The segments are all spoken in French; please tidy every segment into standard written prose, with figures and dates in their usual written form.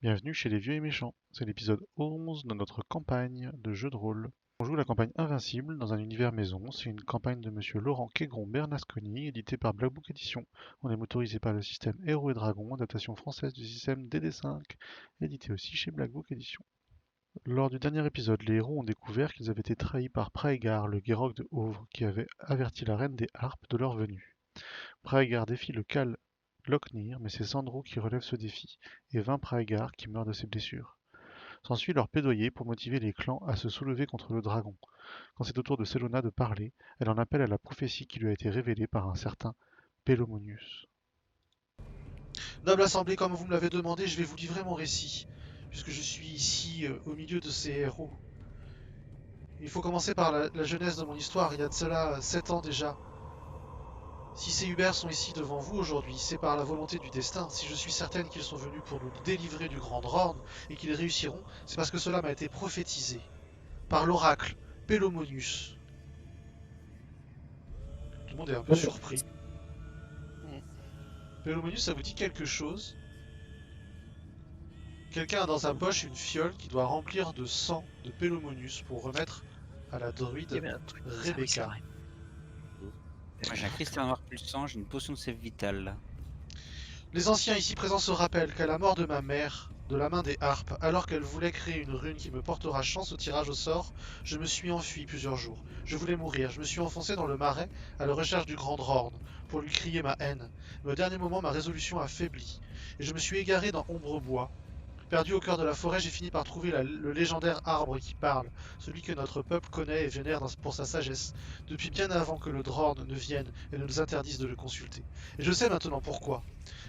Bienvenue chez les Vieux et Méchants, c'est l'épisode 11 de notre campagne de jeu de rôle. On joue la campagne Invincible dans un univers maison, c'est une campagne de monsieur Laurent Quégron-Bernasconi, édité par Black Book Edition. On est motorisé par le système Héros et Dragons, adaptation française du système DD5, édité aussi chez Black Book Edition. Lors du dernier épisode, les héros ont découvert qu'ils avaient été trahis par Praegar, le Guérok de Hauvre, qui avait averti la reine des Harpes de leur venue. Praegar défie le Khal Locknir, mais c'est Sandro qui relève ce défi, et vainc Praegar qui meurt de ses blessures. S'ensuit leur plaidoyer pour motiver les clans à se soulever contre le dragon. Quand c'est au tour de Selona de parler, elle en appelle à la prophétie qui lui a été révélée par un certain Pelomonius. Noble assemblée, comme vous me l'avez demandé, je vais vous livrer mon récit, puisque je suis ici au milieu de ces héros. Il faut commencer par la jeunesse de mon histoire, il y a de cela 7 ans déjà. Si ces Hubert sont ici devant vous aujourd'hui, c'est par la volonté du destin. Si je suis certaine qu'ils sont venus pour nous délivrer du Grand Horn et qu'ils réussiront, c'est parce que cela m'a été prophétisé par l'oracle Pelomonius. Tout le monde est un peu surpris. Pelomonius, ça vous dit quelque chose? Quelqu'un a dans sa poche une fiole qui doit remplir de sang de Pelomonius pour remettre à la Il y druide avait un truc. Rebecca. Moi j'ai un cristal noir pulsant, j'ai une potion de sève vitale là. Les anciens ici présents se rappellent qu'à la mort de ma mère, de la main des harpes, alors qu'elle voulait créer une rune qui me portera chance au tirage au sort, je me suis enfui plusieurs jours. Je voulais mourir, je me suis enfoncé dans le marais à la recherche du grand Horn pour lui crier ma haine. Mais au dernier moment, ma résolution a faibli, et je me suis égaré dans Ombrebois. Perdu au cœur de la forêt, j'ai fini par trouver le légendaire arbre qui parle, celui que notre peuple connaît et vénère pour sa sagesse, depuis bien avant que le Drorn ne vienne et ne nous interdise de le consulter. Et je sais maintenant pourquoi.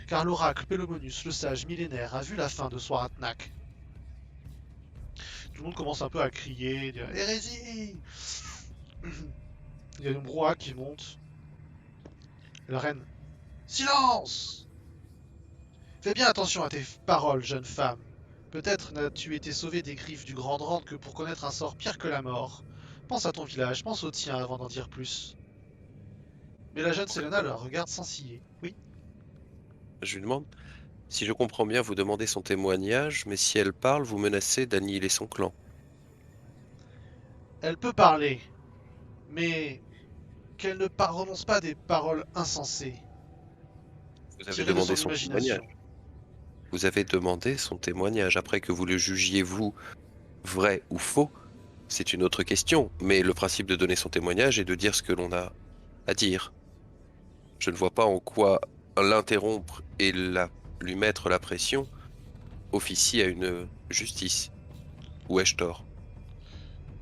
Car l'oracle Pelomonius, le sage millénaire, a vu la fin de Swaratnak. Tout le monde commence un peu à crier, dire hérésie. Il y a une brouhaha qui monte. Et la reine, silence! Fais bien attention à tes paroles, jeune femme. Peut-être n'as-tu été sauvée des griffes du Grand Drande que pour connaître un sort pire que la mort. Pense à ton village, pense au tien avant d'en dire plus. Mais la jeune Selena la regarde sans ciller. Oui. Je lui demande, si je comprends bien, vous demandez son témoignage, mais si elle parle, vous menacez d'annihiler son clan. Elle peut parler, mais qu'elle ne renonce pas des paroles insensées, Vous avez tirées de demandé son son imagination. témoignage. Vous avez demandé son témoignage. Après que vous le jugiez, vous, vrai ou faux, c'est une autre question. Mais le principe de donner son témoignage est de dire ce que l'on a à dire. Je ne vois pas en quoi l'interrompre et lui mettre la pression officie à une justice. Ou ai-je tort?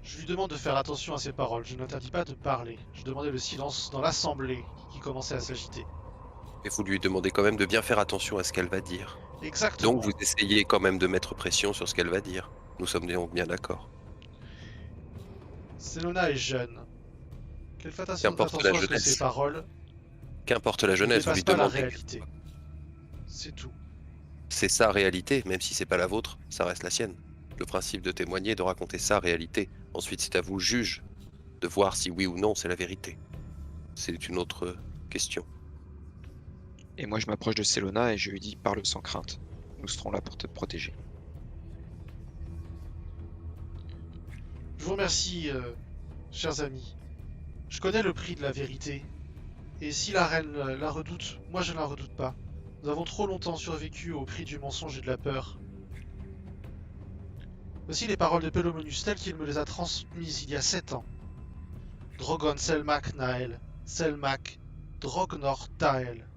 Je lui demande de faire attention à ses paroles. Je n'interdis pas de parler. Je demandais le silence dans l'assemblée qui commençait à s'agiter. Et vous lui demandez quand même de bien faire attention à ce qu'elle va dire. Donc Exactement. vous essayez quand même de mettre pression sur ce qu'elle va dire. Nous sommes donc bien d'accord. Selena est jeune. Qu'elle fasse Qu'importe la attention à ce que ses jeunesse. paroles Qu'importe la ne jeunesse, vous lui dépassent pas la demandez. réalité. C'est tout. C'est sa réalité, même si c'est pas la vôtre, ça reste la sienne. Le principe de témoigner est de raconter sa réalité. Ensuite, c'est à vous, juge, de voir si oui ou non c'est la vérité. C'est une autre question. Et moi, je m'approche de Selona et je lui dis parle sans crainte. Nous serons là pour te protéger. Je vous remercie, chers amis. Je connais le prix de la vérité. Et si la reine la redoute, moi je ne la redoute pas. Nous avons trop longtemps survécu au prix du mensonge et de la peur. Voici les paroles de Pelomonius telles qu'il me les a transmises il y a 7 ans. Drogon Selmak Nael, Selmak Drognor Tael.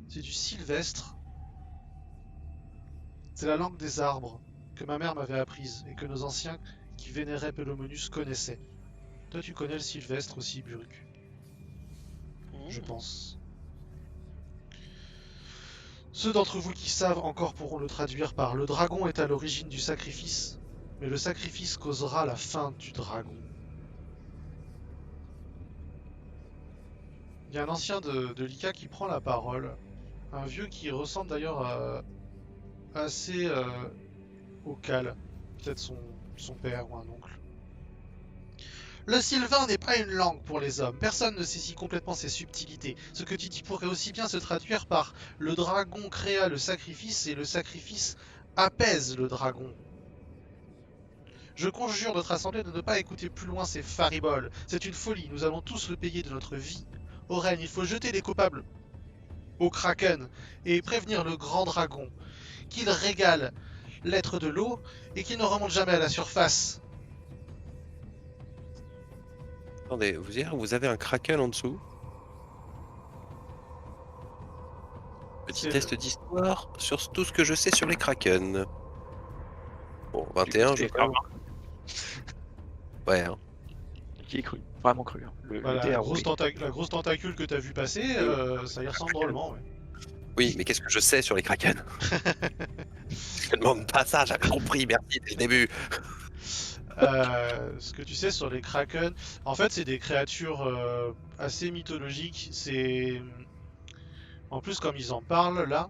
C'est du sylvestre. C'est la langue des arbres que ma mère m'avait apprise et que nos anciens qui vénéraient Pelomonius connaissaient. Toi tu connais le sylvestre aussi, Buruk. Je pense. Ceux d'entre vous qui savent encore pourront le traduire par le dragon est à l'origine du sacrifice, mais le sacrifice causera la fin du dragon. Il y a un ancien de l'Ika qui prend la parole, un vieux qui ressemble d'ailleurs assez au Khal, peut-être son père ou un oncle. Le sylvain n'est pas une langue pour les hommes. Personne ne saisit complètement ses subtilités. Ce que tu dis pourrait aussi bien se traduire par le dragon créa le sacrifice et le sacrifice apaise le dragon. Je conjure notre assemblée de ne pas écouter plus loin ces fariboles. C'est une folie, nous allons tous le payer de notre vie. Au règne, il faut jeter les coupables au kraken et prévenir le grand dragon qu'il régale l'être de l'eau et qu'il ne remonte jamais à la surface. Attendez, vous avez un kraken en dessous? Petit C'est test d'histoire sur tout ce que je sais sur les kraken. Bon, 21, je c'est crois. Ouais, hein. Qui est cru, vraiment cru. Hein. Bah, Le dé la a grosse roulé. tentacule que t'as vu passer, ça y ressemble drôlement. Ouais. Oui, mais qu'est-ce que je sais sur les kraken? Je ne demande pas ça, j'avais compris, merci dès le début. Ce que tu sais sur les kraken, en fait, c'est des créatures assez mythologiques. C'est en plus comme ils en parlent là.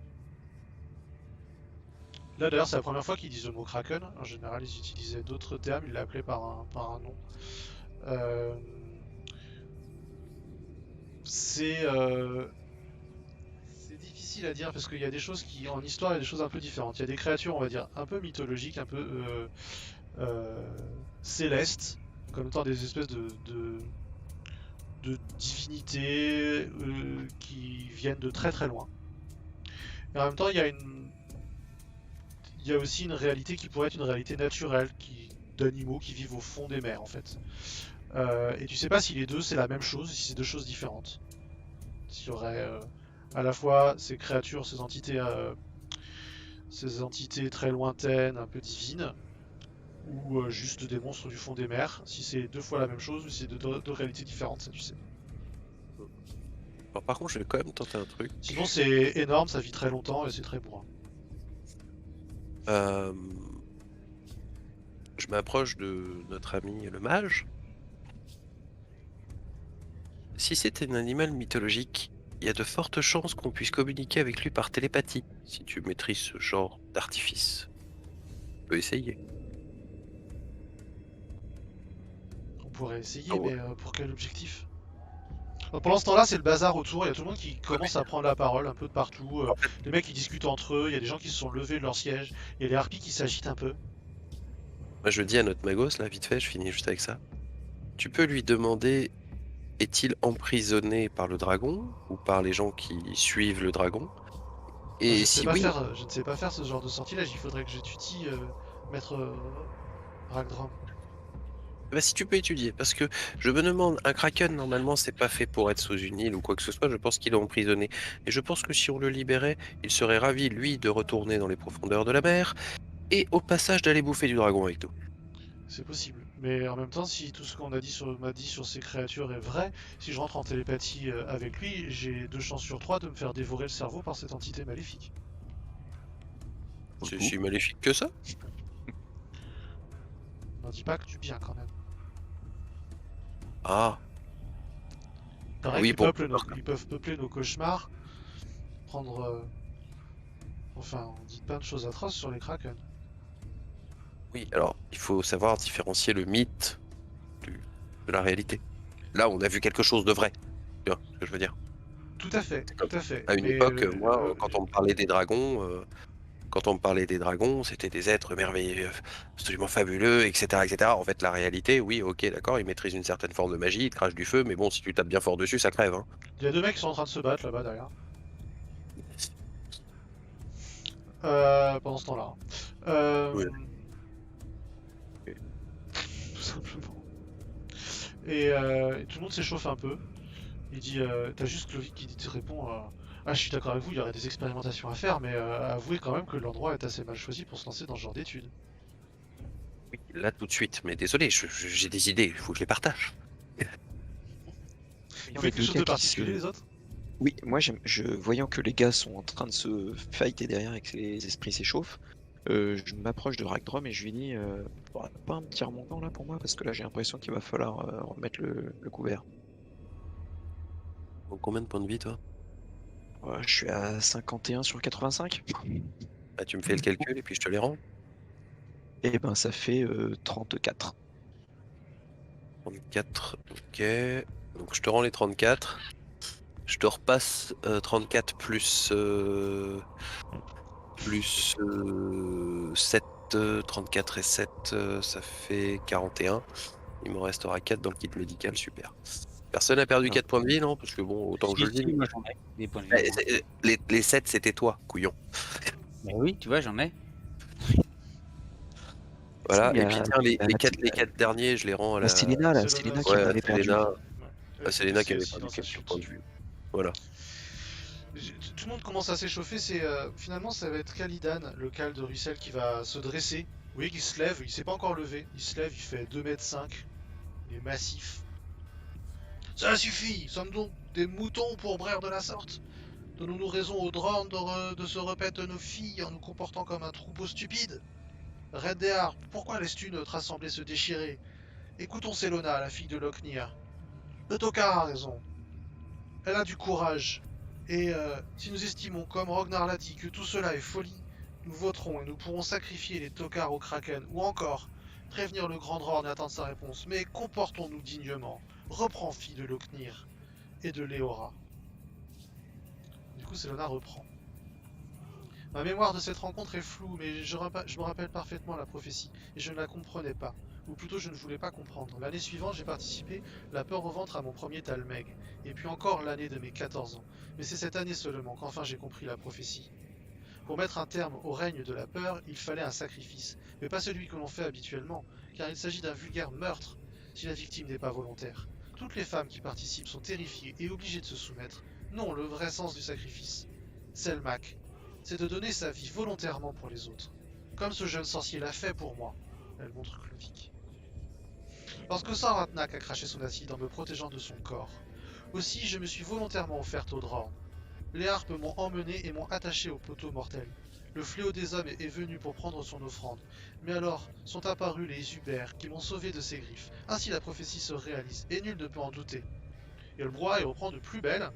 Là d'ailleurs, c'est la première fois qu'ils disent le mot kraken. En général, ils utilisaient d'autres termes. Ils l'appelaient par un nom. Euh, c'est difficile à dire parce qu'il y a des choses qui, en histoire, il y a des choses un peu différentes. Il y a des créatures, on va dire, un peu mythologiques, un peu célestes, comme étant des espèces de divinités qui viennent de très très loin. Et en même temps, il y a aussi une réalité qui pourrait être une réalité naturelle, d'animaux qui vivent au fond des mers en fait. Et tu sais pas si les deux c'est la même chose, si c'est deux choses différentes. S'il y aurait à la fois ces créatures, ces entités très lointaines, un peu divines, ou juste des monstres du fond des mers, si c'est deux fois la même chose ou si c'est deux réalités différentes, ça tu sais. Alors, par contre, je vais quand même tenter un truc. Sinon c'est énorme, ça vit très longtemps et c'est très bourrin. Euh, Je m'approche de notre ami le mage. Si c'est un animal mythologique, il y a de fortes chances qu'on puisse communiquer avec lui par télépathie, si tu maîtrises ce genre d'artifice. On peut essayer. On pourrait essayer, Ah ouais. mais pour quel objectif? Pendant ce temps-là, c'est le bazar autour, il y a tout le monde qui commence à prendre la parole un peu de partout. Les mecs qui discutent entre eux, il y a des gens qui se sont levés de leur siège, il y a les harpies qui s'agitent un peu. Moi, je dis à notre magos, là, vite fait, je finis juste avec ça. Tu peux lui demander, est-il emprisonné par le dragon ou par les gens qui suivent le dragon? Et si oui, Je ne sais pas faire ce genre de sortilège, il faudrait que j'étudie Maître Ragdram. bah, si tu peux étudier, parce que je me demande, un kraken, normalement, c'est pas fait pour être sous une île ou quoi que ce soit, je pense qu'il est emprisonné. Et je pense que si on le libérait, il serait ravi, lui, de retourner dans les profondeurs de la mer, et au passage d'aller bouffer du dragon avec nous. C'est possible. Mais en même temps, si tout ce qu'on m'a dit sur ces créatures est vrai, si je rentre en télépathie avec lui, j'ai 2 chances sur 3 de me faire dévorer le cerveau par cette entité maléfique. C'est si maléfique que ça? N'en dis pas que du bien quand même. Ah, Pareil oui, qu'ils bon. ils peuvent peupler nos cauchemars, prendre... Enfin, on dit plein de choses atroces sur les kraken. Oui, alors, il faut savoir différencier le mythe de la réalité. Là, on a vu quelque chose de vrai. Tu vois ce que je veux dire? Tout à fait, tout à fait. À une Mais époque, moi, quand on me parlait des dragons, c'était des êtres merveilleux, absolument fabuleux, etc., etc. En fait, la réalité, oui, ok, d'accord, ils maîtrisent une certaine forme de magie, ils te crachent du feu, mais bon, si tu tapes bien fort dessus, ça crève, hein. il y a 2 mecs qui sont en train de se battre là-bas derrière. Pendant ce temps-là. Oui. Tout simplement. Et tout le monde s'échauffe un peu. Il dit, t'as juste Clovis qui te répond, ah je suis d'accord avec vous, il y aurait des expérimentations à faire, mais avouez quand même que l'endroit est assez mal choisi pour se lancer dans ce genre d'études. Oui, là, tout de suite, mais désolé, j'ai des idées, il faut que je les partage. Vous faites quelque chose de particulier les autres? Oui, moi, voyant que les gars sont en train de se fighter derrière et que les esprits s'échauffent, je m'approche de Ragdrom et je lui dis pas un petit remontant là pour moi parce que là j'ai l'impression qu'il va falloir remettre le couvert. Donc, combien de points de vie, toi? Je suis à 51 sur 85. Bah, tu me fais le calcul et puis je te les rends. Et ben ça fait 34. 34, ok. Donc je te rends les 34. Je te repasse 34 plus, plus 7, 34 et 7, ça fait 41. Il m'en restera 4 dans le kit médical, super. Personne n'a perdu Non. 4 points de vie, non? Parce que bon, autant que je le Si, dis. moi j'en ai des points de Eh, vie. Moi. les 7, c'était toi, couillon. Bah oui, tu vois, j'en ai. Voilà, Il y et a- puis tiens, il y a la les 4 derniers, je les rends à La Selena, C'est Selena le- qui en Ouais, avait c'est perdu. Selena. Ouais. Elle C'est était Léna qui blessée avait aussi perdu dans sa quelques chute. points de vue. Voilà. Tout le monde commence à s'échauffer. Finalement, ça va être Kalidan, le cal de Russell, qui va se dresser. Vous voyez qu'il se lève, il s'est pas encore levé. Il se lève, il fait 2,5 m. Il est massif. Ça suffit, sommes donc des moutons pour braire de la sorte. Donnons-nous raison aux drones de se repaître nos filles en nous comportant comme un troupeau stupide. Red des Harpes, pourquoi laisses-tu notre assemblée se déchirer? Écoutons Selona, la fille de Locknir. Le tocard a raison. Elle a du courage. Et si nous estimons, comme Rognar l'a dit, que tout cela est folie, nous voterons et nous pourrons sacrifier les tocards au Kraken, ou encore prévenir le Grand Drorn et attendre sa réponse. Mais comportons-nous dignement. Reprends, fille de Locknir et de Léora. Du coup, Selona reprend. Ma mémoire de cette rencontre est floue, mais je me rappelle parfaitement la prophétie, et je ne la comprenais pas. Ou plutôt, je ne voulais pas comprendre. L'année suivante, j'ai participé, la peur au ventre, à mon premier Talmeg, et puis encore l'année de mes 14 ans. Mais c'est cette année seulement qu'enfin j'ai compris la prophétie. Pour mettre un terme au règne de la peur, il fallait un sacrifice, mais pas celui que l'on fait habituellement, car il s'agit d'un vulgaire meurtre, si la victime n'est pas volontaire. Toutes les femmes qui participent sont terrifiées et obligées de se soumettre. Non, le vrai sens du sacrifice. Selmak, c'est de donner sa vie volontairement pour les autres. Comme ce jeune sorcier l'a fait pour moi. Elle montre Clovis. Lorsque Saratnak a craché son acide en me protégeant de son corps. Aussi, je me suis volontairement offerte au Drorn. Les harpes m'ont emmené et m'ont attaché au poteau mortel. Le fléau des hommes est venu pour prendre son offrande. Mais alors sont apparus les Hubers qui m'ont sauvé de ses griffes. Ainsi la prophétie se réalise, et nul ne peut en douter. Et le brouhaha reprend de plus belle.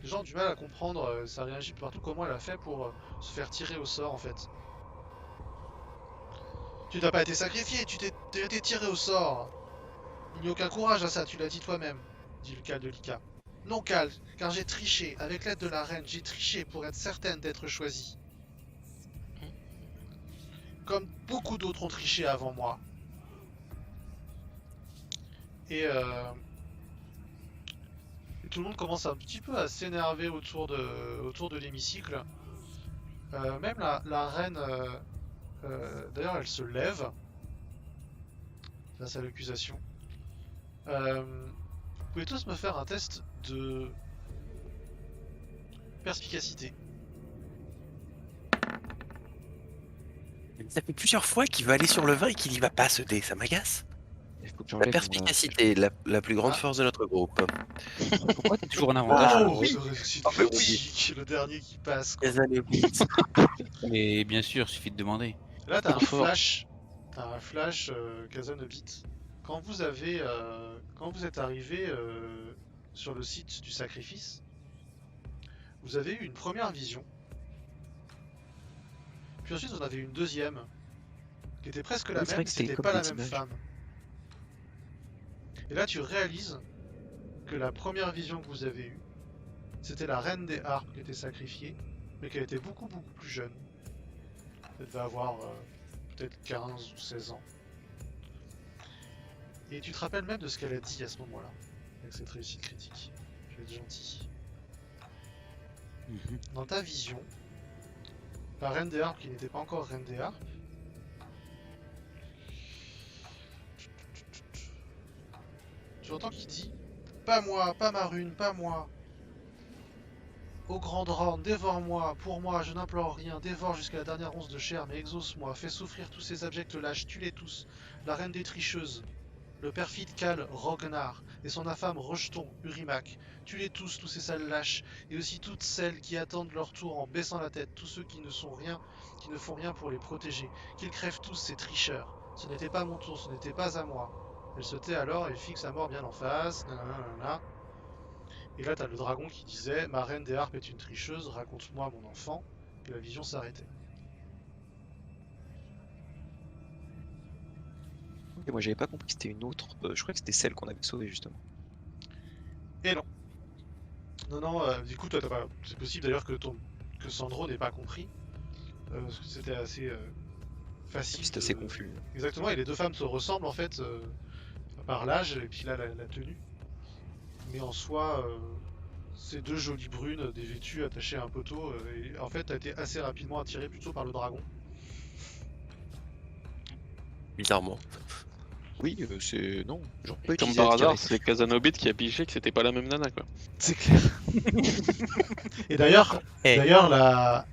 Les gens ont du mal à comprendre, ça réagit partout comment elle a fait pour se faire tirer au sort en fait. Tu n'as pas été sacrifié, tu t'es été tiré au sort. Il n'y a aucun courage à ça, tu l'as dit toi-même, dit le Cal de Lika. Non, Cal, car j'ai triché, avec l'aide de la reine, j'ai triché pour être certaine d'être choisie. Comme beaucoup d'autres ont triché avant moi. Et tout le monde commence un petit peu à s'énerver autour de l'hémicycle. Même la reine, d'ailleurs, elle se lève face à l'accusation. Vous pouvez tous me faire un test de perspicacité. Ça fait plusieurs fois qu'il veut aller sur le vin et qu'il y va pas ce dé, ça m'agace. Il faut que La j'enlève perspicacité, la plus grande force de notre groupe. Pourquoi t'as toujours un avantage Oh, oui. ce réussite Ah, mais oui. critique, le dernier qui passe. Quoi. Les années blitz. Mais bien sûr, suffit de demander. Là, t'as un Fort. flash. T'as un flash, Kazanobit. Quand vous êtes arrivé sur le site du sacrifice, vous avez eu une première vision. Puis ensuite, vous en avez eu une deuxième, qui était presque la Oui, c'est même, vrai mais que c'était c'était comme pas la des même images. femme. Et là, tu réalises que la première vision que vous avez eue, c'était la reine des harpes qui était sacrifiée, mais qu'elle était beaucoup plus jeune. Elle devait avoir peut-être 15 ou 16 ans. Et tu te rappelles même de ce qu'elle a dit à ce moment-là, avec cette réussite critique. Je vais être gentil. Mhm. Dans ta vision, la reine des harpes qui n'était pas encore reine des harpes, tu entends qu'il dit « Pas moi, pas ma rune, pas moi !» Ô grand Drorn, dévore-moi, pour moi, je n'implore rien, dévore jusqu'à la dernière once de chair, mais exauce-moi, fais souffrir tous ces abjects lâches, tue-les tous, la reine des tricheuses, le perfide Cal Rognar, et son infâme rejeton Urimak, tue-les tous ces sales lâches, et aussi toutes celles qui attendent leur tour en baissant la tête, tous ceux qui ne font rien pour les protéger, qu'ils crèvent tous ces tricheurs. Ce n'était pas mon tour, ce n'était pas à moi. Elle se tait alors et fixe sa mort bien en face, nanana. Et là, t'as le dragon qui disait « Ma reine des harpes est une tricheuse, raconte-moi mon enfant », et la vision s'arrêtait. Ok. Et moi j'avais pas compris que c'était une autre. Je crois que c'était celle qu'on avait sauvée justement. Et non. Non, du coup, toi, c'est possible d'ailleurs que Sandro n'ait pas compris. Parce que c'était assez facile. C'était assez confus. Exactement, et les deux femmes se ressemblent en fait par l'âge et puis là la tenue. Mais en soi, ces deux jolies brunes dévêtues attachées à un poteau, et en fait, t'as été assez rapidement attiré plutôt par le dragon. Bizarrement. Oui, c'est. Non, j'aurais pas Comme utilisé par attirer. hasard, c'est Casanobit qui a piché que c'était pas la même nana, quoi. C'est clair. Et d'ailleurs, Eh. d'ailleurs,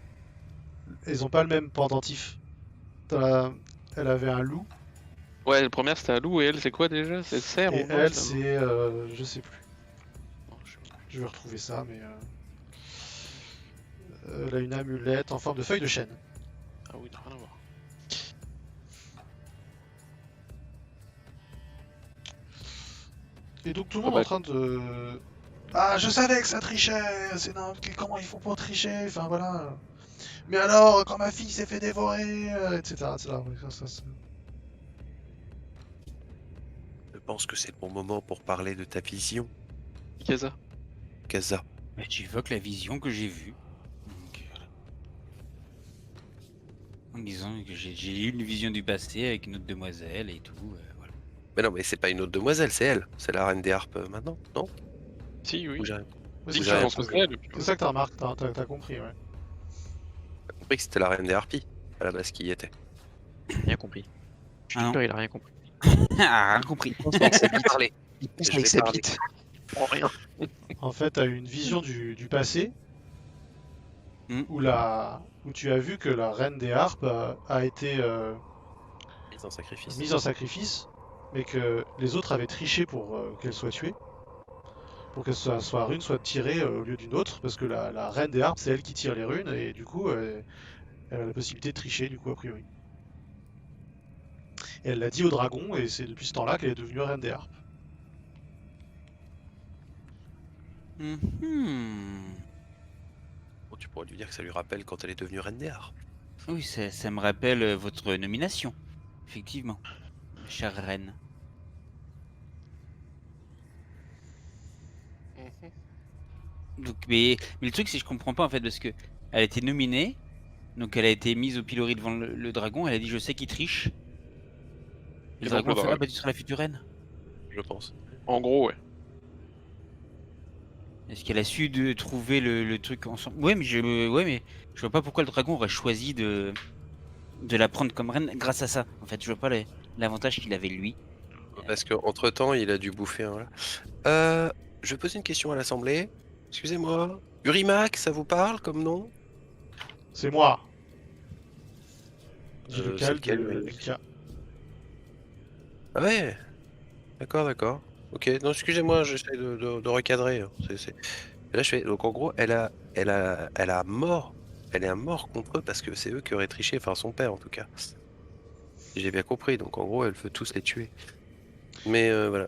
ils ont pas le même pendentif. Elle avait un loup, Ouais, la première c'était un loup, et elle c'est quoi déjà? C'est le cerf et ou non, elle, finalement c'est. Je sais plus. Non, je sais pas. Je vais retrouver ça, mais. Elle a une amulette en forme de feuille de chêne. Ah oui, non, rien à voir. Et donc tout le monde Ah est en bah. train de. Ah, je savais que ça trichait! Comment ils font pour tricher? Enfin voilà. Mais alors, quand ma fille s'est fait dévorer, etc. etc. Ouais, ça. Je pense que c'est le bon moment pour parler de ta vision, Kaza. Kaza. Bah, tu évoques la vision que j'ai vue. Donc, en disant que j'ai eu une vision du passé avec une autre demoiselle et tout. Voilà. Mais non, mais c'est pas une autre demoiselle, c'est elle. C'est la reine des harpes maintenant, non? Si, oui. Ou j'ai Ouais, Si, c'est je ça, pense que c'est elle. C'est ça que t'as remarqué, t'as compris, ouais. compris que c'était la reine des harpies, à la base qui y était. Rien compris. Je Ah non. suis sûr, il a rien compris. Ah, rien compris. Parler. Il pense Je avec vais sa parler. bite. Oh, rien. En fait, t'as eu une vision du passé Hmm. où tu as vu que la reine des harpes a été Mise en sacrifice. mise en sacrifice, mais que les autres avaient triché pour qu'elle soit tuée. Pour que soit rune soit tirée au lieu d'une autre, parce que la reine des harpes, c'est elle qui tire les runes, et du coup, elle a la possibilité de tricher, du coup, a priori. Et elle l'a dit au dragon, et c'est depuis ce temps-là qu'elle est devenue reine des harpes. Mhm. Bon, tu pourrais lui dire que ça lui rappelle quand elle est devenue reine des harpes. Oui, ça me rappelle votre nomination. Effectivement. Chère reine. Donc, mais le truc, c'est que je comprends pas en fait, parce que elle a été nominée, donc elle a été mise au pilori devant le dragon, elle a dit je sais qu'il triche. Et Le donc, dragon a le fait ah dragon- bah tu seras la future reine. Je pense. En gros, ouais. Est-ce qu'elle a su de trouver le truc ensemble? Ouais, mais je vois pas pourquoi le dragon aurait choisi de la prendre comme reine grâce à ça. En fait, je vois pas l'avantage qu'il avait lui. Parce qu'entre temps, il a dû bouffer un. Voilà. Je vais poser une question à l'Assemblée. Excusez-moi. Urimac, ça vous parle comme nom? C'est moi. Dit le c'est cal lequel, de oui. Vika. Ah ouais. D'accord. Ok, non, excusez-moi, j'essaie de recadrer. Hein. Et là, je fais. Donc en gros, elle a mort. Elle est à mort contre eux parce que c'est eux qui auraient triché, enfin son père en tout cas. Si j'ai bien compris, donc en gros, elle veut tous les tuer. Mais voilà.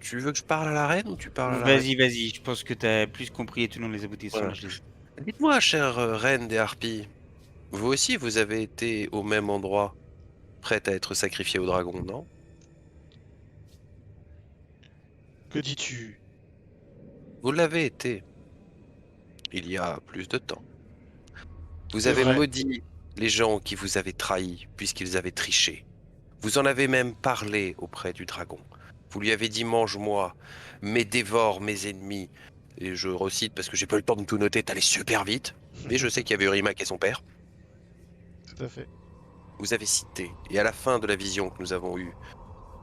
Tu veux que je parle à la reine ou tu parles à la reine? Vas-y, je pense que t'as plus compris et tout dans les aboutissants. Voilà. Là, je les- Dites-moi, chère reine des harpies, vous aussi, vous avez été au même endroit, prête à être sacrifiée au dragon, non? Que dis-tu? Vous l'avez été, il y a plus de temps. Vous C'est avez vrai. maudit les gens qui vous avaient trahis, puisqu'ils avaient triché. Vous en avez même parlé auprès du dragon. Vous lui avez dit mange-moi, mais dévore mes ennemis. Et je recite parce que j'ai pas eu le temps de tout noter, t'allais super vite. Mais je sais qu'il y avait Urimac et son père. Tout à fait. Vous avez cité, et à la fin de la vision que nous avons eue,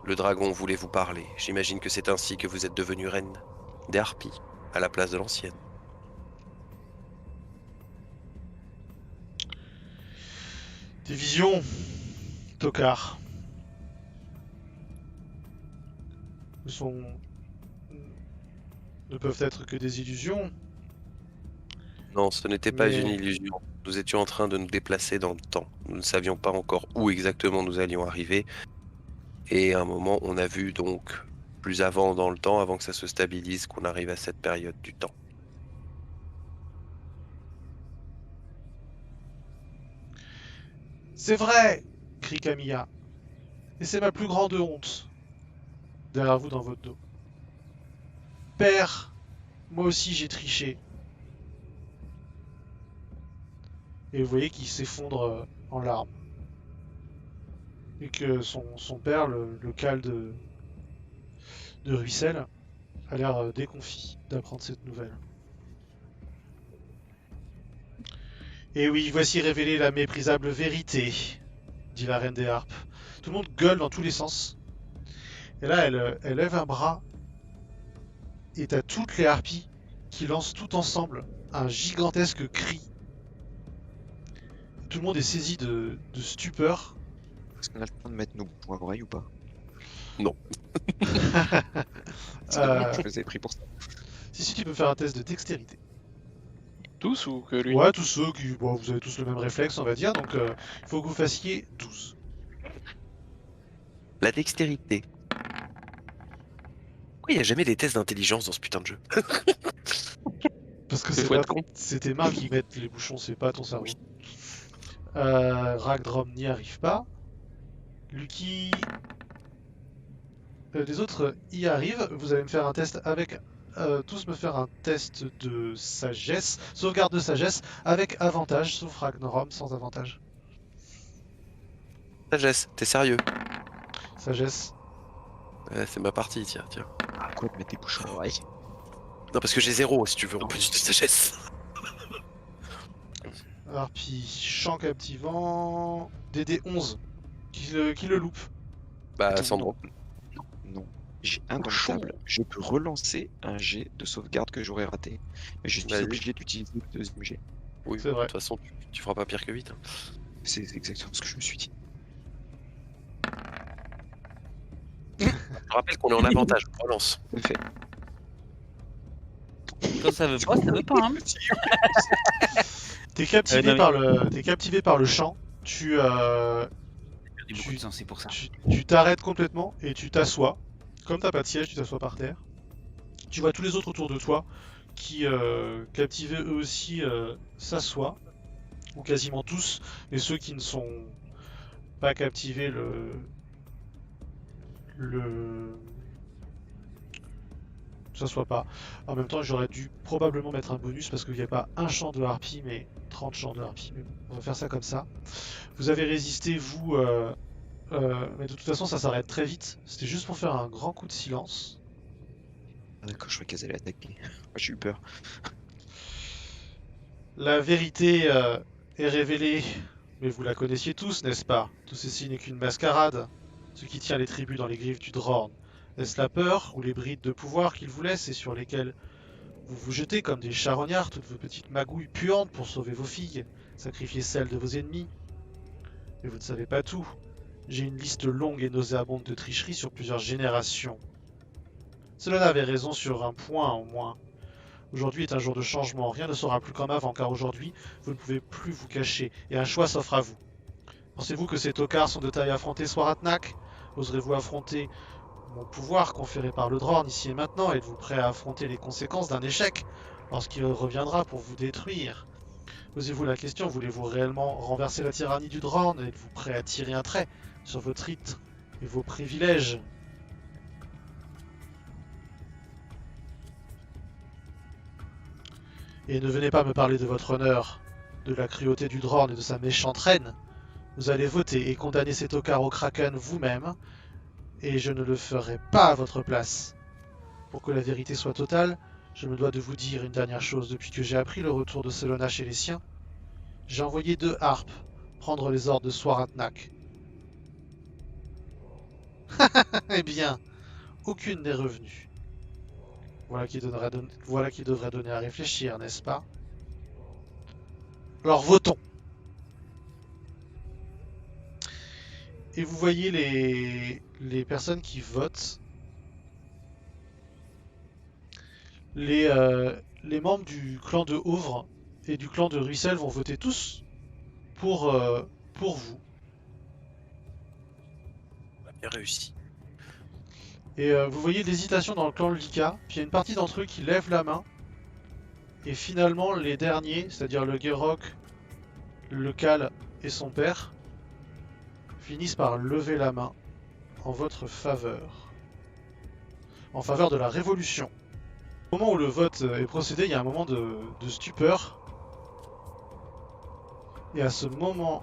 le dragon voulait vous parler. J'imagine que c'est ainsi que vous êtes devenue reine des harpies, à la place de l'ancienne. Tes visions, tocard, ne peuvent être que des illusions. Non, ce n'était pas Mais- une illusion. Nous étions en train de nous déplacer dans le temps. Nous ne savions pas encore où exactement nous allions arriver. Et à un moment, on a vu donc, plus avant dans le temps, avant que ça se stabilise, qu'on arrive à cette période du temps. C'est vrai, crie Camilla. Et c'est ma plus grande honte. Derrière vous dans votre dos. Père, moi aussi j'ai triché. Et vous voyez qu'il s'effondre en larmes. Et que son père, le cal de Ruissel, a l'air déconfit d'apprendre cette nouvelle. Et oui, voici révélée la méprisable vérité, dit la reine des harpes. Tout le monde gueule dans tous les sens. Et là, elle lève un bras, et t'as toutes les harpies qui lancent tout ensemble un gigantesque cri. Tout le monde est saisi de stupeur. Est-ce qu'on a le temps de mettre nos bouchons à l'oreille ou pas? Euh, Je les ai pris pour ça. si tu peux faire un test de dextérité. Tous ou que lui? Ouais, tous ceux qui... Bon, vous avez tous le même réflexe, on va dire, donc il faut que vous fassiez 12. La dextérité. Pourquoi il n'y a jamais des tests d'intelligence dans ce putain de jeu? Parce que Il faut être con. c'est tes mains qui mettent les bouchons, c'est pas ton cerveau. Ragdrom n'y arrive pas. Lucky... les autres y arrivent. Vous allez me faire un test avec... tous me faire un test de sagesse. Sauvegarde de sagesse avec avantage, sauf Ragnorom sans avantage. Sagesse, t'es sérieux? Sagesse. C'est ma partie, tiens. Pourquoi te mettre des bouchons à l'oreille? Non, parce que j'ai 0 si tu veux, en plus de sagesse. Harpie, champ captivant... DD 11. Qui le loupe. Bah, Attends, Sandro. Non. J'ai indomptable. Je peux relancer un jet de sauvegarde que j'aurais raté. Mais je suis Vas-y. obligé d'utiliser le deuxième jet. Oui, C'est de vrai. toute façon, tu feras pas pire que 8. C'est exactement ce que je me suis dit. Je te rappelle qu'on est en avantage, relance. En effet. Quand ça veut pas, ça veut pas. Hein. T'es captivé, non, mais- t'es captivé par le champ. J'ai perdu beaucoup Tu- de sang, c'est pour ça. Tu t'arrêtes complètement et tu t'assois. Comme t'as pas de siège, tu t'assois par terre. Tu vois tous les autres autour de toi qui, captivés eux aussi, s'assoient. Ou quasiment tous. Et ceux qui ne sont pas captivés s'assoient pas. En même temps, j'aurais dû probablement mettre un bonus parce qu'il n'y a pas un champ de harpie, mais 30 champs de harpie. Mais bon, on va faire ça comme ça. Vous avez résisté, vous, mais de toute façon, ça s'arrête très vite. C'était juste pour faire un grand coup de silence. Ah, d'accord, je crois qu'elles allaient attaquer. Moi, j'ai eu peur. La vérité est révélée, mais vous la connaissiez tous, n'est-ce pas? Tout ceci n'est qu'une mascarade. Ce qui tient les tribus dans les griffes du Drorn. Est-ce la peur ou les brides de pouvoir qu'ils vous laissent et sur lesquelles vous vous jetez comme des charognards, toutes vos petites magouilles puantes pour sauver vos filles, sacrifier celles de vos ennemis? Mais vous ne savez pas tout. J'ai une liste longue et nauséabonde de tricheries sur plusieurs générations. Cela avait raison sur un point au moins. Aujourd'hui est un jour de changement, rien ne sera plus comme avant, car aujourd'hui, vous ne pouvez plus vous cacher, et un choix s'offre à vous. Pensez-vous que ces tocards sont de taille à affronter Swaratnak? Oserez-vous affronter mon pouvoir conféré par le Drorn ici et maintenant? Êtes-vous prêt à affronter les conséquences d'un échec lorsqu'il reviendra pour vous détruire? Posez-vous la question, voulez-vous réellement renverser la tyrannie du Drorn? Êtes-vous prêt à tirer un trait sur vos titres et vos privilèges? Et ne venez pas me parler de votre honneur, de la cruauté du Drorn et de sa méchante reine. Vous allez voter et condamner ces tocards au Kraken vous-même, et je ne le ferai pas à votre place. Pour que la vérité soit totale, je me dois de vous dire une dernière chose. Depuis que j'ai appris le retour de Selona chez les siens, j'ai envoyé 2 harpes prendre les ordres de Swaratnak. Eh bien, aucune n'est revenue. Voilà qui devrait donner à réfléchir, n'est-ce pas? Alors votons. Et vous voyez les personnes qui votent. Les membres du clan de Hauvre et du clan de Ruissel vont voter tous pour vous. Bien réussi. Et vous voyez l'hésitation dans le clan Lika, puis il y a une partie d'entre eux qui lèvent la main. Et finalement, les derniers, c'est-à-dire le Gerok, le Kal et son père, finissent par lever la main en votre faveur. En faveur de la révolution. Au moment où le vote est procédé, il y a un moment de stupeur. Et à ce moment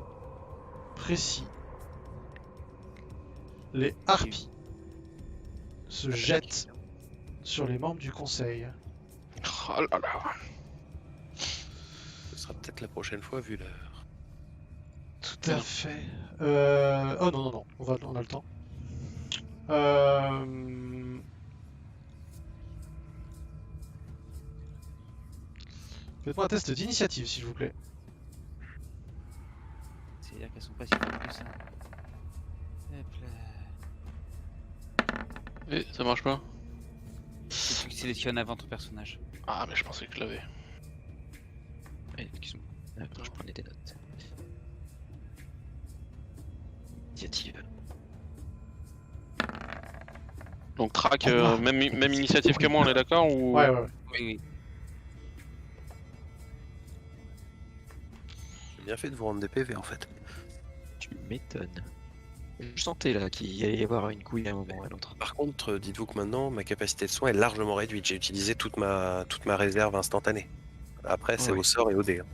précis, les harpies se jettent sur les membres du conseil. Oh là là. Ce sera peut-être la prochaine fois vu l'heure. Tout à fait. Oh non, non, non, on a le temps. Faites-moi un test d'initiative, s'il vous plaît. C'est-à-dire qu'elles sont pas si fortes que ça. Hop là. Et ça marche pas? Faut que tu sélectionnes avant ton personnage. Ah, mais je pensais que je l'avais. Excuse-moi. Attends, je prenais des notes. Initiative. Donc track, même initiative que moi, on est d'accord ou... Ouais, ouais, ouais. Oui, oui. J'ai bien fait de vous rendre des PV en fait. Tu m'étonnes. Je sentais là qu'il allait y avoir une couille à un moment ou à un autre. Par contre, dites-vous que maintenant, ma capacité de soin est largement réduite. J'ai utilisé toute ma réserve instantanée. Après, c'est Ouais. au sort et au dé. Hein.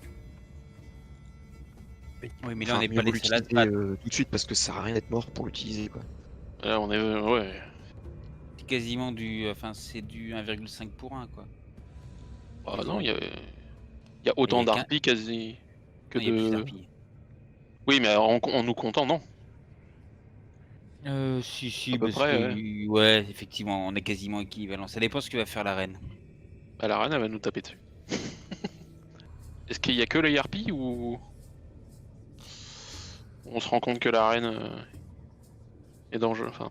Oui, mais là, Enfin, on n'est mieux pas vaut les seuls à se l'utiliser battre. tout de suite parce que ça sert à rien d'être mort pour l'utiliser quoi. Là, on est... ouais. C'est quasiment du. Enfin, c'est du 1,5 pour 1, quoi. Ah non, il y a autant Il y a d'harpies quasi que Non, il y a plus de... d'harpies. Oui, mais en nous comptant, non. Si, À peu parce près, que. Ouais, effectivement, on est quasiment équivalent. Ça dépend ce que va faire la reine. Bah, la reine, elle va nous taper dessus. Est-ce qu'il y a que les harpies ou... On se rend compte que la reine est dangereuse, enfin...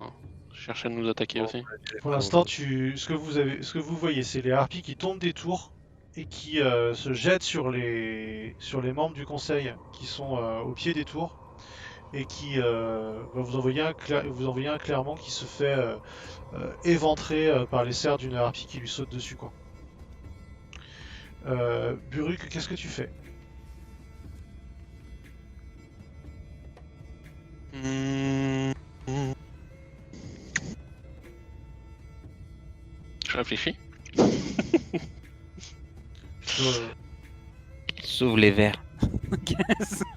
Cherche à nous attaquer aussi. Pour l'instant, ce que vous voyez, c'est les harpies qui tombent des tours et qui se jettent sur les membres du conseil qui sont au pied des tours et qui vous envoyez un clairement qui se fait éventrer par les serres d'une harpie qui lui saute dessus quoi. Buruk, qu'est-ce que tu fais? Je réfléchis. Sauve les verts.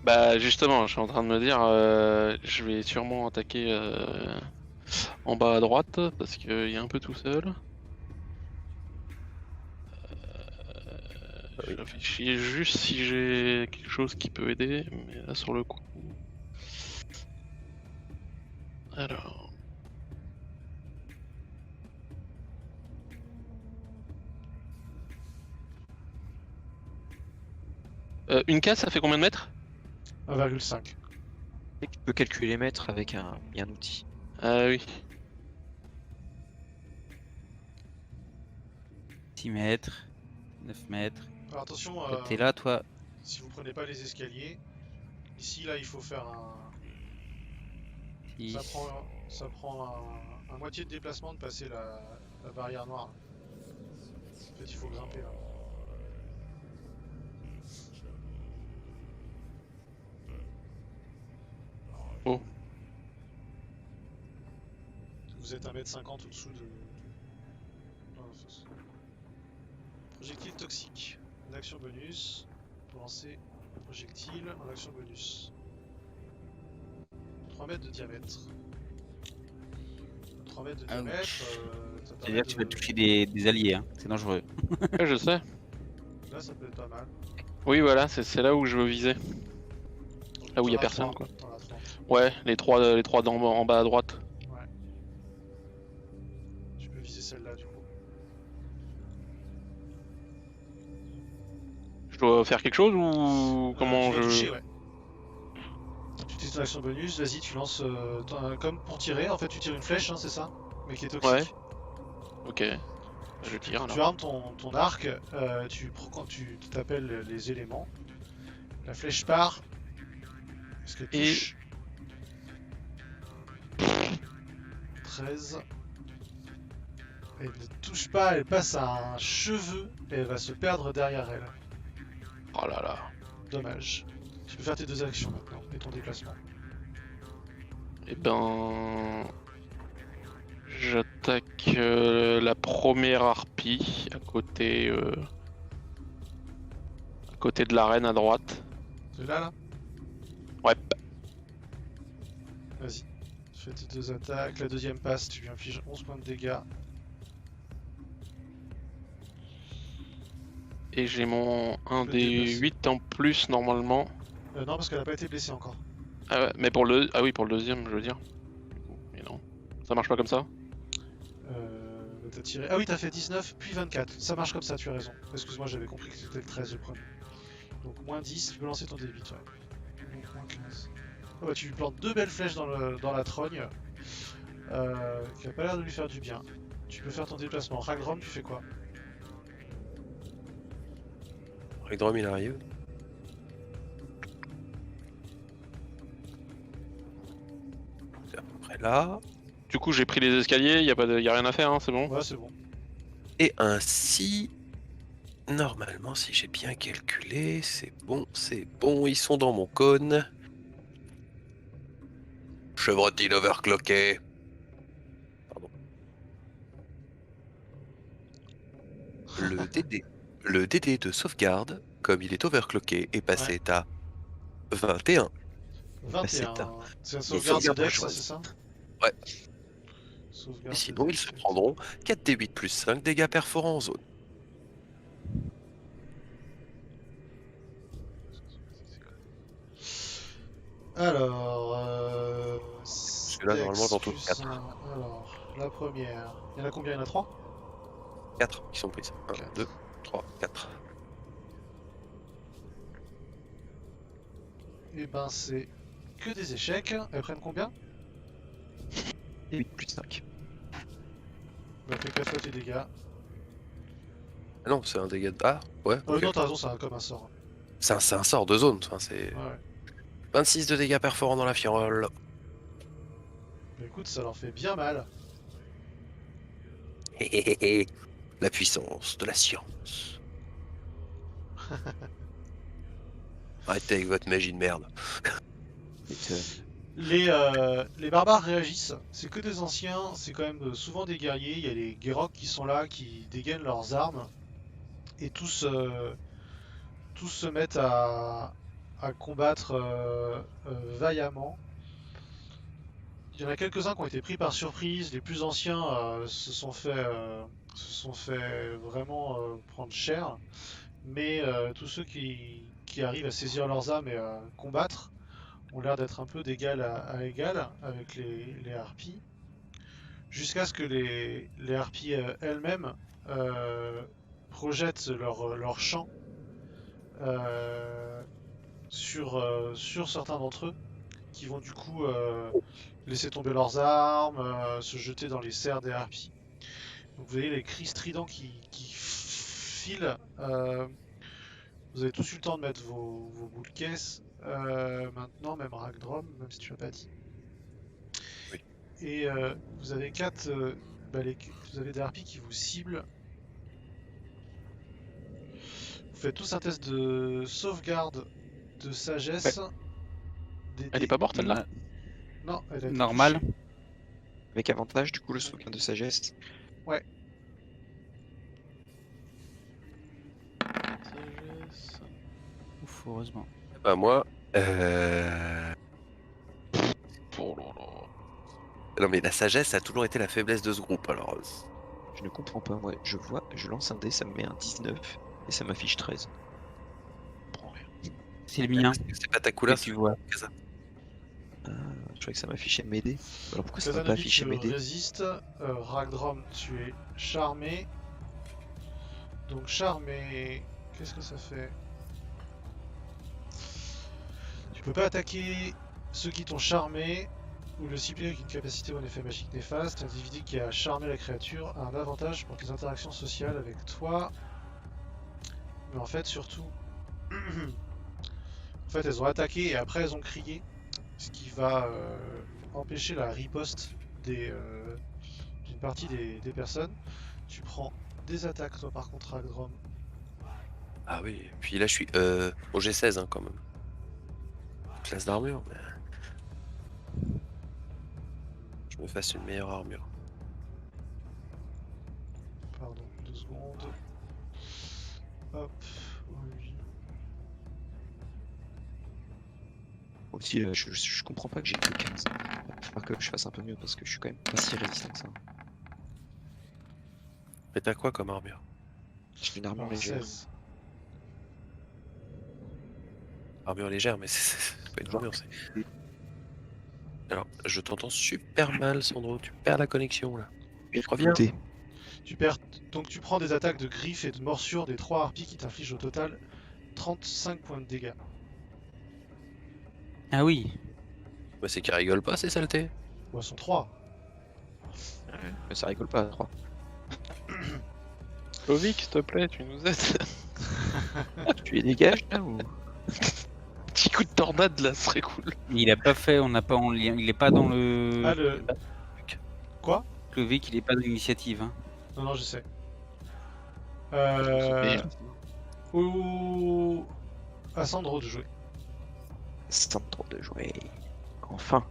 Bah justement, je suis en train de me dire, je vais sûrement attaquer en bas à droite parce qu'il est un peu tout seul. Je réfléchis juste si j'ai quelque chose qui peut aider, mais là sur le coup. Alors. Une case, ça fait combien de mètres? 1,5. Et tu peux calculer les mètres avec un outil. Ah oui. 6 mètres, 9 mètres. Alors attention, T'es là, toi. si vous prenez pas les escaliers, ici là il faut faire Six. ça prend un moitié de déplacement de passer la barrière noire. En fait il faut grimper là. Oh. Vous êtes 1,50 m au-dessous de... dans la fosse. Projectile toxique. Une action bonus. Pour lancer projectile en action bonus. 3 mètres de diamètre. 3 mètres de Ouch. diamètre. Ça permet C'est-à-dire que tu vas de- toucher des alliés, hein. C'est dangereux. Ouais, je sais. Là ça peut être pas mal. Oui, voilà, c'est là où je veux viser. Là où il y a T'en as personne, 3, quoi. t'en as 3. Ouais, les trois en bas à droite. Tu peux viser celle-là du coup. Je dois faire quelque chose ou comment Tu vas toucher, je... ouais. Tu utilises ton action bonus, vas-y tu lances comme pour tirer, en fait tu tires une flèche, hein, c'est ça? Mais qui est toxique. Ouais. Ok. Je tire Tu alors. armes ton arc, quand tu t'appelles les éléments. La flèche part. Est-ce que Et- touche 13. Elle ne touche pas, elle passe à un cheveu et elle va se perdre derrière elle. Oh là là. Dommage. Tu peux faire tes deux actions maintenant et ton déplacement. Et ben... J'attaque la première harpie à côté de l'arène à droite. C'est là. Ouais. Vas-y. Fais tes 2 attaques. La deuxième passe, tu lui infliges 11 points de dégâts. Et j'ai mon 1 Le des déplace. 8 en plus normalement. Non, parce qu'elle a pas été blessée encore. Ah ouais, mais ah oui, pour le deuxième, je veux dire. Mais non. Ça marche pas comme ça? T'as tiré... Ah oui, t'as fait 19 puis 24. Ça marche comme ça, tu as raison. Excuse-moi, j'avais compris que c'était le 13 le premier. Donc moins 10, tu peux lancer ton D8. Ouais. Donc moins 15. Ah bah, tu lui plantes 2 belles flèches dans la trogne. Qui a pas l'air de lui faire du bien. Tu peux faire ton déplacement. Ragdrom, tu fais quoi? Ragdrom, il arrive. C'est à peu près là. Du coup, j'ai pris les escaliers, y a rien à faire, hein, c'est bon? Ouais, c'est bon. Et ainsi, normalement, si j'ai bien calculé, c'est bon, ils sont dans mon cône. Chevrotine overclocké. Pardon. Le DD de sauvegarde, comme il est overclocké, est passé à 21. 21. c'est un- C'est un sauvegarde de sauvegarde Dex, choisie. c'est ça? Ouais. Sauvegarde Et de sinon, ils Dex, se ok. prendront 4d8 plus 5 dégâts perforants en zone. Alors, que là, normalement, j'en touche Dex quatre. plus un. Alors, la première. Il y en a combien? Il y en a 3? 4 qui sont prises. 1, Quatre. 2, 3, 4. Et ben, c'est que des échecs. Elles prennent combien? Et 8 plus 5. Bah, fais 4 fois tes dégâts. Ah non, c'est un dégât de... Ah, ouais, ok. Non, t'as raison, c'est comme un sort. C'est un sort de zone, enfin, c'est... Ouais. 26 de dégâts perforants dans la fiole. Mais écoute, ça leur fait bien mal. Hé hé hé hé. La puissance de la science. Arrêtez avec votre magie de merde. Les barbares réagissent. C'est que des anciens, c'est quand même souvent des guerriers. Il y a les Geroks qui sont là, qui dégainent leurs armes. Et tous se mettent à combattre vaillamment. Il y en a quelques-uns qui ont été pris par surprise. Les plus anciens se sont fait vraiment prendre cher. Mais tous ceux qui arrivent à saisir leurs armes et à combattre ont l'air d'être un peu d'égal à égal avec les harpies. Jusqu'à ce que les harpies elles-mêmes projettent leur chant sur certains d'entre eux, qui vont du coup laisser tomber leurs armes, se jeter dans les serres des harpies. Donc vous voyez les cris stridents qui filent. Vous avez tous eu le temps de mettre vos bouts de caisse. Maintenant, même Ragdrom, même si tu l'as pas dit. Oui. Et vous avez vous avez des harpies qui vous ciblent. Vous faites tous un test de sauvegarde de sagesse. Elle est pas morte celle-là? Non, elle a été Normal. touchée. Avec avantage, du coup, le sauvegarde de sagesse. Sagesse. Ouf, heureusement. Bah moi... Oh là là. Non mais la sagesse a toujours été la faiblesse de ce groupe, alors... Je ne comprends pas, moi. Je lance un dé, ça me met un 19 et ça m'affiche 13. Je comprends rien. C'est le mien C'est pas ta que couleur, tu vois. Ah, je croyais que ça m'affichait m'aider. Alors pourquoi ça m'a pas Kazanovic affiché m'aider? résiste. Ragdrom, tu es charmé. Donc charmé, qu'est-ce que ça fait? Tu peux pas attaquer ceux qui t'ont charmé ou le cibler avec une capacité ou un effet magique néfaste. L'individu qui a charmé la créature a un avantage pour les interactions sociales avec toi. Mais en fait, surtout, en fait, elles ont attaqué et après elles ont crié, ce qui va empêcher la riposte d'une partie des personnes. Tu prends des attaques, toi, par contre, Ragdrom. Ah oui, puis là je suis au G16 hein, quand même. Classe d'armure, mais... Je me fasse une meilleure armure. secondes. Hop, oui. Aussi, je comprends pas que j'ai que 15. Il va falloir que je fasse un peu mieux parce que je suis quand même pas si résistant que ça. Mais t'as quoi comme armure? J'ai une armure Alors, légère. 16. Armure légère, mais c'est pas une Genre. armure, c'est. Alors, je t'entends super mal, Sandro. Tu perds la connexion là. Reviens. Écoutez, Donc tu prends des attaques de griffes et de morsures des 3 harpies qui t'infligent au total 35 points de dégâts. Ah oui. Bah, c'est qu'ils rigolent pas, ces saletés. Bon, elles sont 3. mais ça rigole pas à 3. Lovic, s'il te plaît, tu nous aides. Tu les dégages là ou Petit coup de tornade là, ce serait cool. Il a pas fait, on n'a pas en lien. Il est pas dans le. Ah, le. Quoi? Clovic, il est pas dans l'initiative. Hein. Non, non, je sais. Mais À Sandro de jouer. Sandro de jouer. Enfin.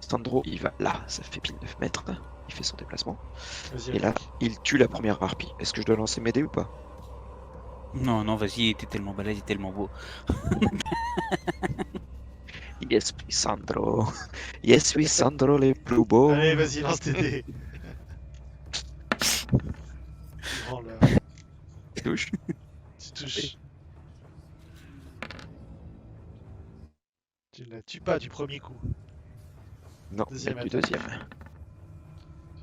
Sandro, il va là, ça fait pile 9 mètres. Il fait son déplacement. Vas-y. Et là, il tue la première harpie. Est-ce que je dois lancer mes dés ou pas? Non, non, vas-y, t'es tellement balèze, il est tellement beau. Yes, oui, Sandro. Yes, oui, Sandro, les plus beaux. Allez, vas-y, lance tes dés. Prends le... Touche. Tu touches. Tu ne la tues pas du premier coup. Non, Deuxième mais du attaque. deuxième.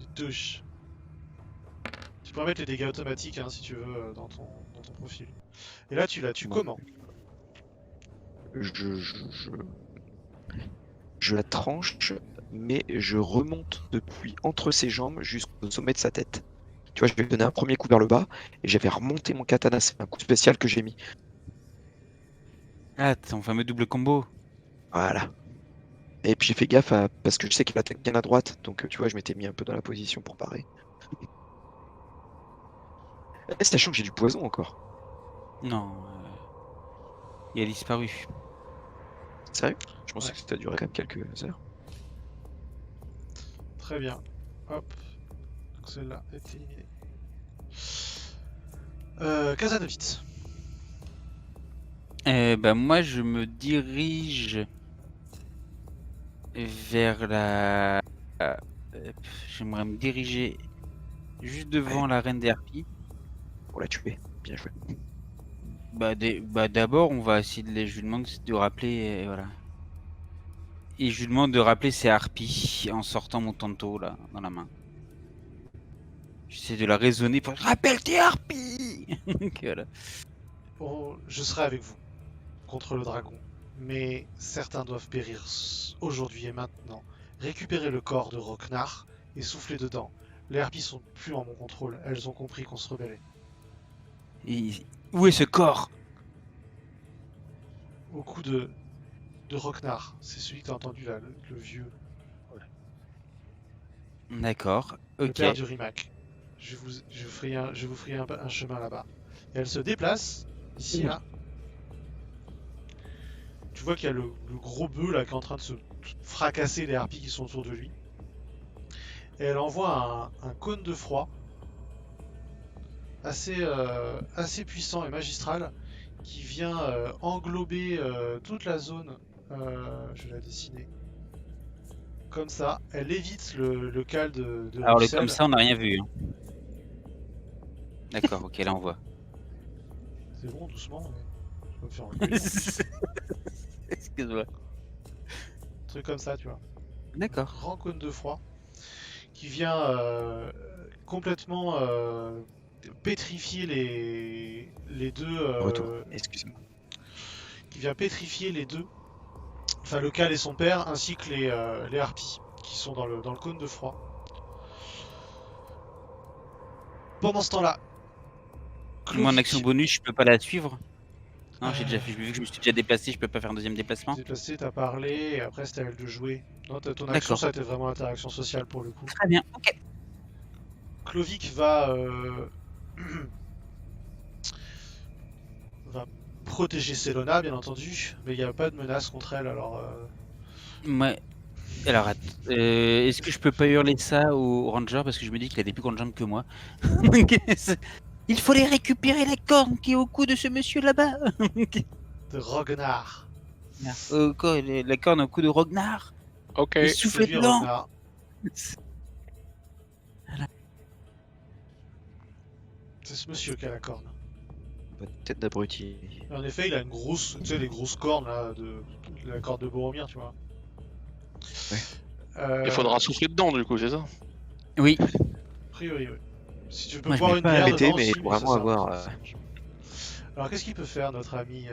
Tu touches. Tu peux mettre les dégâts automatiques hein, si tu veux dans ton profil. Et là, tu la tues Bon. comment? Je la tranche, mais je remonte depuis entre ses jambes jusqu'au sommet de sa tête. Tu vois, je vais donner un premier coup vers le bas et j'avais remonté mon katana. C'est un coup spécial que j'ai mis. Ah, ton fameux double combo. Voilà. Et puis j'ai fait gaffe parce que je sais qu'il attaque bien à droite. Donc tu vois, je m'étais mis un peu dans la position pour parer. Et sachant que j'ai du poison encore. Non. Il a disparu. Sérieux? Je pensais Ouais. que ça a duré quand même quelques heures. Très bien. Hop. Donc celle-là est éliminée. Kazanovic. Bah moi, je me dirige vers la. J'aimerais me diriger juste devant la reine des harpies. Pour la tuer. Bien joué. Bah d'abord, on va essayer je lui demande de rappeler, voilà. Et je lui demande de rappeler ses harpies en sortant mon tanto là dans la main. J'essaie de la raisonner pour rappelle tes harpies. Voilà. Oh, je serai avec vous contre le dragon. Mais certains doivent périr aujourd'hui et maintenant. Récupérez le corps de Roknar et soufflez dedans. Les harpies sont plus en mon contrôle. Elles ont compris qu'on se rebellait. Et où est ce corps? Au coup de Roknar. C'est celui que t'as entendu là, le vieux. D'accord, Le ok. père du Rimac. Je vous ferai un chemin là-bas. Et elle se déplace, ici, là. Tu vois qu'il y a le gros bœuf là qui est en train de se fracasser les harpies qui sont autour de lui. Et elle envoie un cône de froid assez puissant et magistral qui vient englober toute la zone. Je vais la dessiner. Comme ça, elle évite le cal de Alors Russell. comme ça, on n'a rien vu. Hein. D'accord, ok, là on voit. C'est bon, doucement, mais je peux me faire engueuler. Excuse-moi. Un truc comme ça, tu vois. D'accord. Grand cône de froid qui vient complètement pétrifier les deux. Retour. Excuse-moi. Qui vient pétrifier les deux. Enfin, le Cal et son père, ainsi que les harpies qui sont dans le cône de froid. Pendant ce temps-là, Moi en Clovic, action bonus, je peux pas la suivre. Non, j'ai déjà fait, vu que je me suis déjà déplacé, je peux pas faire un deuxième déplacement. t'es déplacé, t'as parlé, et après c'était à elle de jouer. Non, ton action, D'accord. ça a été vraiment l'interaction sociale pour le coup. Très bien, ok. Clovic va va protéger Selona, bien entendu, mais il n'y a pas de menace contre elle, alors Ouais. Alors, est-ce que je peux pas hurler ça au ranger parce que je me dis qu'il a des plus grandes jambes que moi. Donc, il faut les récupérer la corne qui est au cou de ce monsieur là-bas. De Rognar. La corne au cou de Rognar. Ok. Le C'est soufflet lui, blanc. Rognar. C'est ce monsieur qui a la corne. Bonne tête d'abruti. En effet, il a une grosse, tu sais, les grosses cornes là, de la corde de Boromir, tu vois. Ouais. Il faudra souffler dedans du coup, c'est ça? Oui. A priori, oui. Si tu peux Moi, je boire mets une pas bière arrêter, dedans, mais si, il faut ça, vraiment ça avoir, marche, ça marche. Alors qu'est-ce qu'il peut faire notre ami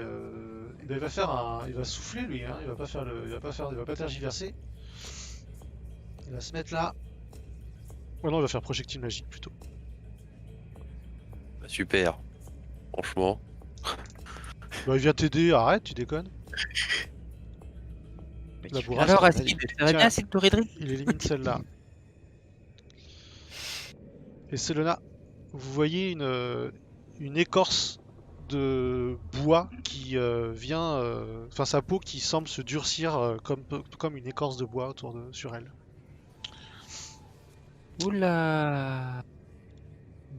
il va faire il va souffler lui, hein. Il va pas faire il va pas tergiverser. Il va se mettre là. Ouais non, il va faire projectile magique plutôt. Bah, super. Franchement. Bah il vient t'aider, arrête, tu déconnes. Mec, La il fait bourrasque, la Alors, corne, Acide, vas-y. ça va Tiens. bien, c'est le Torredry? Il élimine celle-là. Et Selena, vous voyez une écorce de bois qui vient, enfin sa peau qui semble se durcir comme une écorce de bois sur elle. Oula.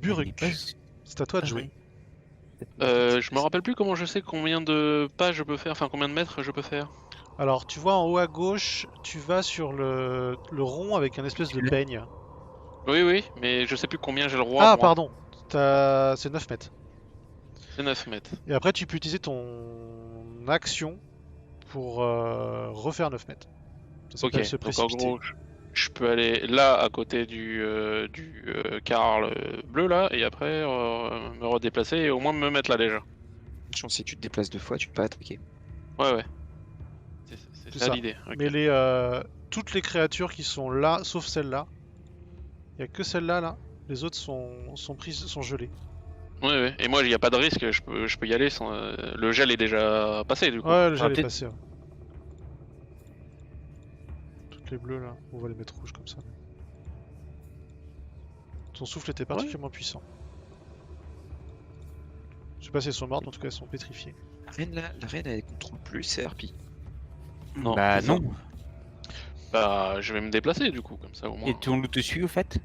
Buruk, Elle est c'est à toi de pas- jouer. Je me rappelle plus comment je sais combien de pas je peux faire, enfin combien de mètres je peux faire. Alors tu vois en haut à gauche, tu vas sur le rond avec un espèce de peigne. Oui, oui, mais je sais plus combien j'ai le droit. Ah moi. pardon, c'est 9 mètres. C'est 9 mètres. Et après tu peux utiliser ton action pour refaire 9 mètres. Ça Ok, s'appelle se donc en précipiter. gros, je peux aller là à côté du Karl bleu là, et après me redéplacer et au moins me mettre là déjà. Attention, si tu te déplaces 2 fois, tu peux pas attaquer. Ouais, ouais. C'est C'est ça, ça. l'idée. ok. Mais toutes les créatures qui sont là, sauf celle-là, il n'y a que celle-là, là. Les autres sont prises, sont gelées. Ouais, ouais. Et moi, il n'y a pas de risque, je peux y aller sans. Le gel est déjà passé du coup. Ouais, le gel est peut-être- passé. Ouais. Toutes les bleues, là, on va les mettre rouges comme ça. Son souffle était particulièrement puissant. Je sais pas si elles sont mortes, mais en tout cas elles sont pétrifiées. La reine, elle contrôle plus, c'est Harpie. Non, Bah c'est ça. non. Bah, je vais me déplacer du coup, comme ça au moins. Et ton loup te suit au fait?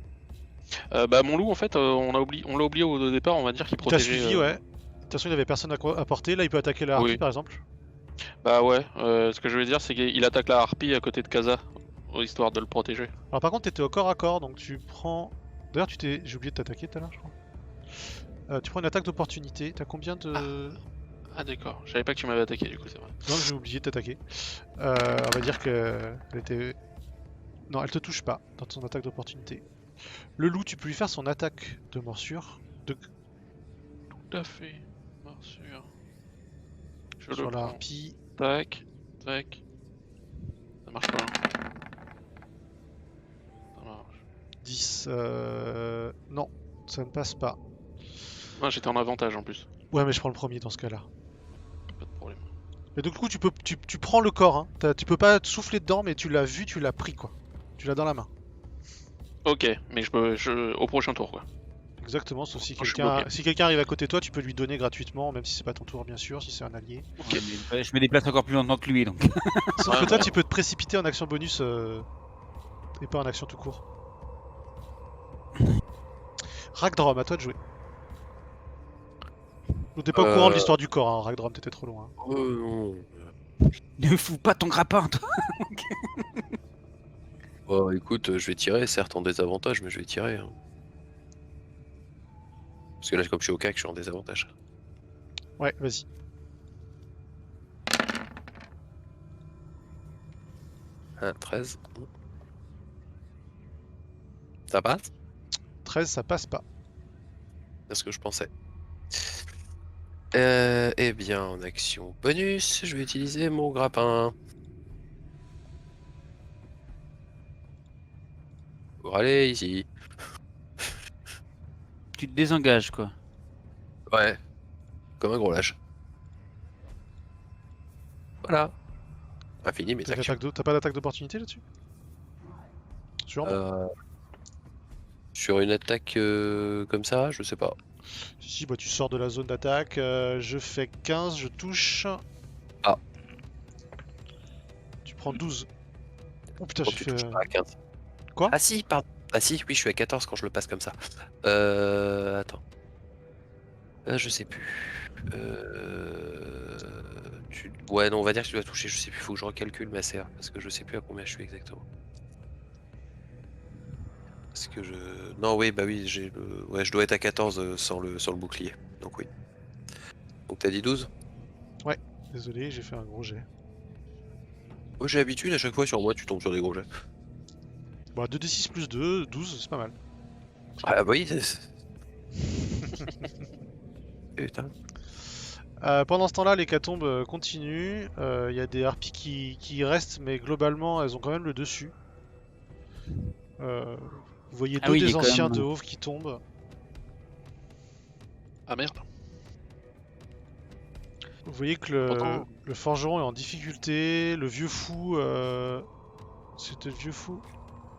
Bah, mon loup, en fait, on l'a oublié au départ, on va dire qu'il T'as protégeait. suivi, ouais. De toute façon, il avait personne à porter. Là, il peut attaquer la harpie, Oui. par exemple. Bah, ouais, ce que je veux dire, c'est qu'il attaque la harpie à côté de Kaza, histoire de le protéger. Alors, par contre, t'étais au corps à corps, donc tu prends. D'ailleurs, j'ai oublié de t'attaquer tout à l'heure, je crois. Tu prends une attaque d'opportunité. T'as combien de. Ah, d'accord, je savais pas que tu m'avais attaqué du coup, c'est vrai. Non, j'ai oublié de t'attaquer. On va dire que elle était. Non, elle te touche pas dans son attaque d'opportunité. Le loup, tu peux lui faire son attaque de morsure Tout à fait, morsure. Je sur le la prends. harpie. Tac, tac. Ça marche pas. Hein. Ça marche. 10. Non, ça ne passe pas. Non, j'étais en avantage en plus. Ouais, mais je prends le premier dans ce cas-là. Pas de problème. Mais donc, du coup, tu prends le corps. Hein. Tu peux pas te souffler dedans, mais tu l'as vu, tu l'as pris quoi. Tu l'as dans la main. Ok, mais au prochain tour quoi. Exactement, sauf si Je suis quelqu'un bloqué. si quelqu'un arrive à côté de toi, tu peux lui donner gratuitement, même si c'est pas ton tour, bien sûr, si c'est un allié. Ok. Ouais, mais je me déplace encore plus lentement que lui donc. Sauf que Ouais, toi, bon. tu peux te précipiter en action bonus et pas en action tout court. Ragdrom, à toi de jouer. Donc, t'es pas au courant de l'histoire du corps, hein, Ragdrom, t'étais trop loin. Non. Ne fous pas ton grappin toi. Oh, écoute, je vais tirer, certes en désavantage, mais je vais tirer. Hein. Parce que là, comme je suis au CAC, je suis en désavantage. Ouais, vas-y. Ah, 13. Ça passe? 13, ça passe pas. C'est ce que je pensais. Eh bien, en action bonus, je vais utiliser mon grappin. Pour aller ici. Tu te désengages quoi. Ouais. Comme un gros lâche. Voilà. Pas fini mes actions. T'as pas d'attaque d'opportunité là-dessus? Sûrement. Sur une attaque comme ça, je sais pas. Si, bah tu sors de la zone d'attaque, je fais 15, je touche. Ah. Tu prends 12. Oh putain, Quand j'ai tu fait. touches pas à 15. Quoi? Ah si, pardon. Ah si, oui, je suis à 14 quand je le passe comme ça. Attends. Je sais plus. Ouais, non, on va dire que tu dois toucher, je sais plus, faut que je recalcule ma CA, parce que je sais plus à combien je suis exactement. Parce que je... Non, oui, bah oui, ouais, je dois être à 14 sans le bouclier, donc oui. Donc t'as dit 12? Désolé, j'ai fait un gros jet. Moi j'ai l'habitude, à chaque fois sur moi, tu tombes sur des gros jets. Bah 2d6 plus 2, 12, c'est pas mal. Ah bah oui, Putain. Pendant ce temps-là, l'hécatombe continue. Il y a des harpies qui restent, mais globalement, elles ont quand même le dessus. Vous voyez Ah deux oui, il des est quand anciens même- de Hove qui tombent. Ah merde. Vous voyez que le Pourtant- forgeron est en difficulté. Le vieux fou, c'était le vieux fou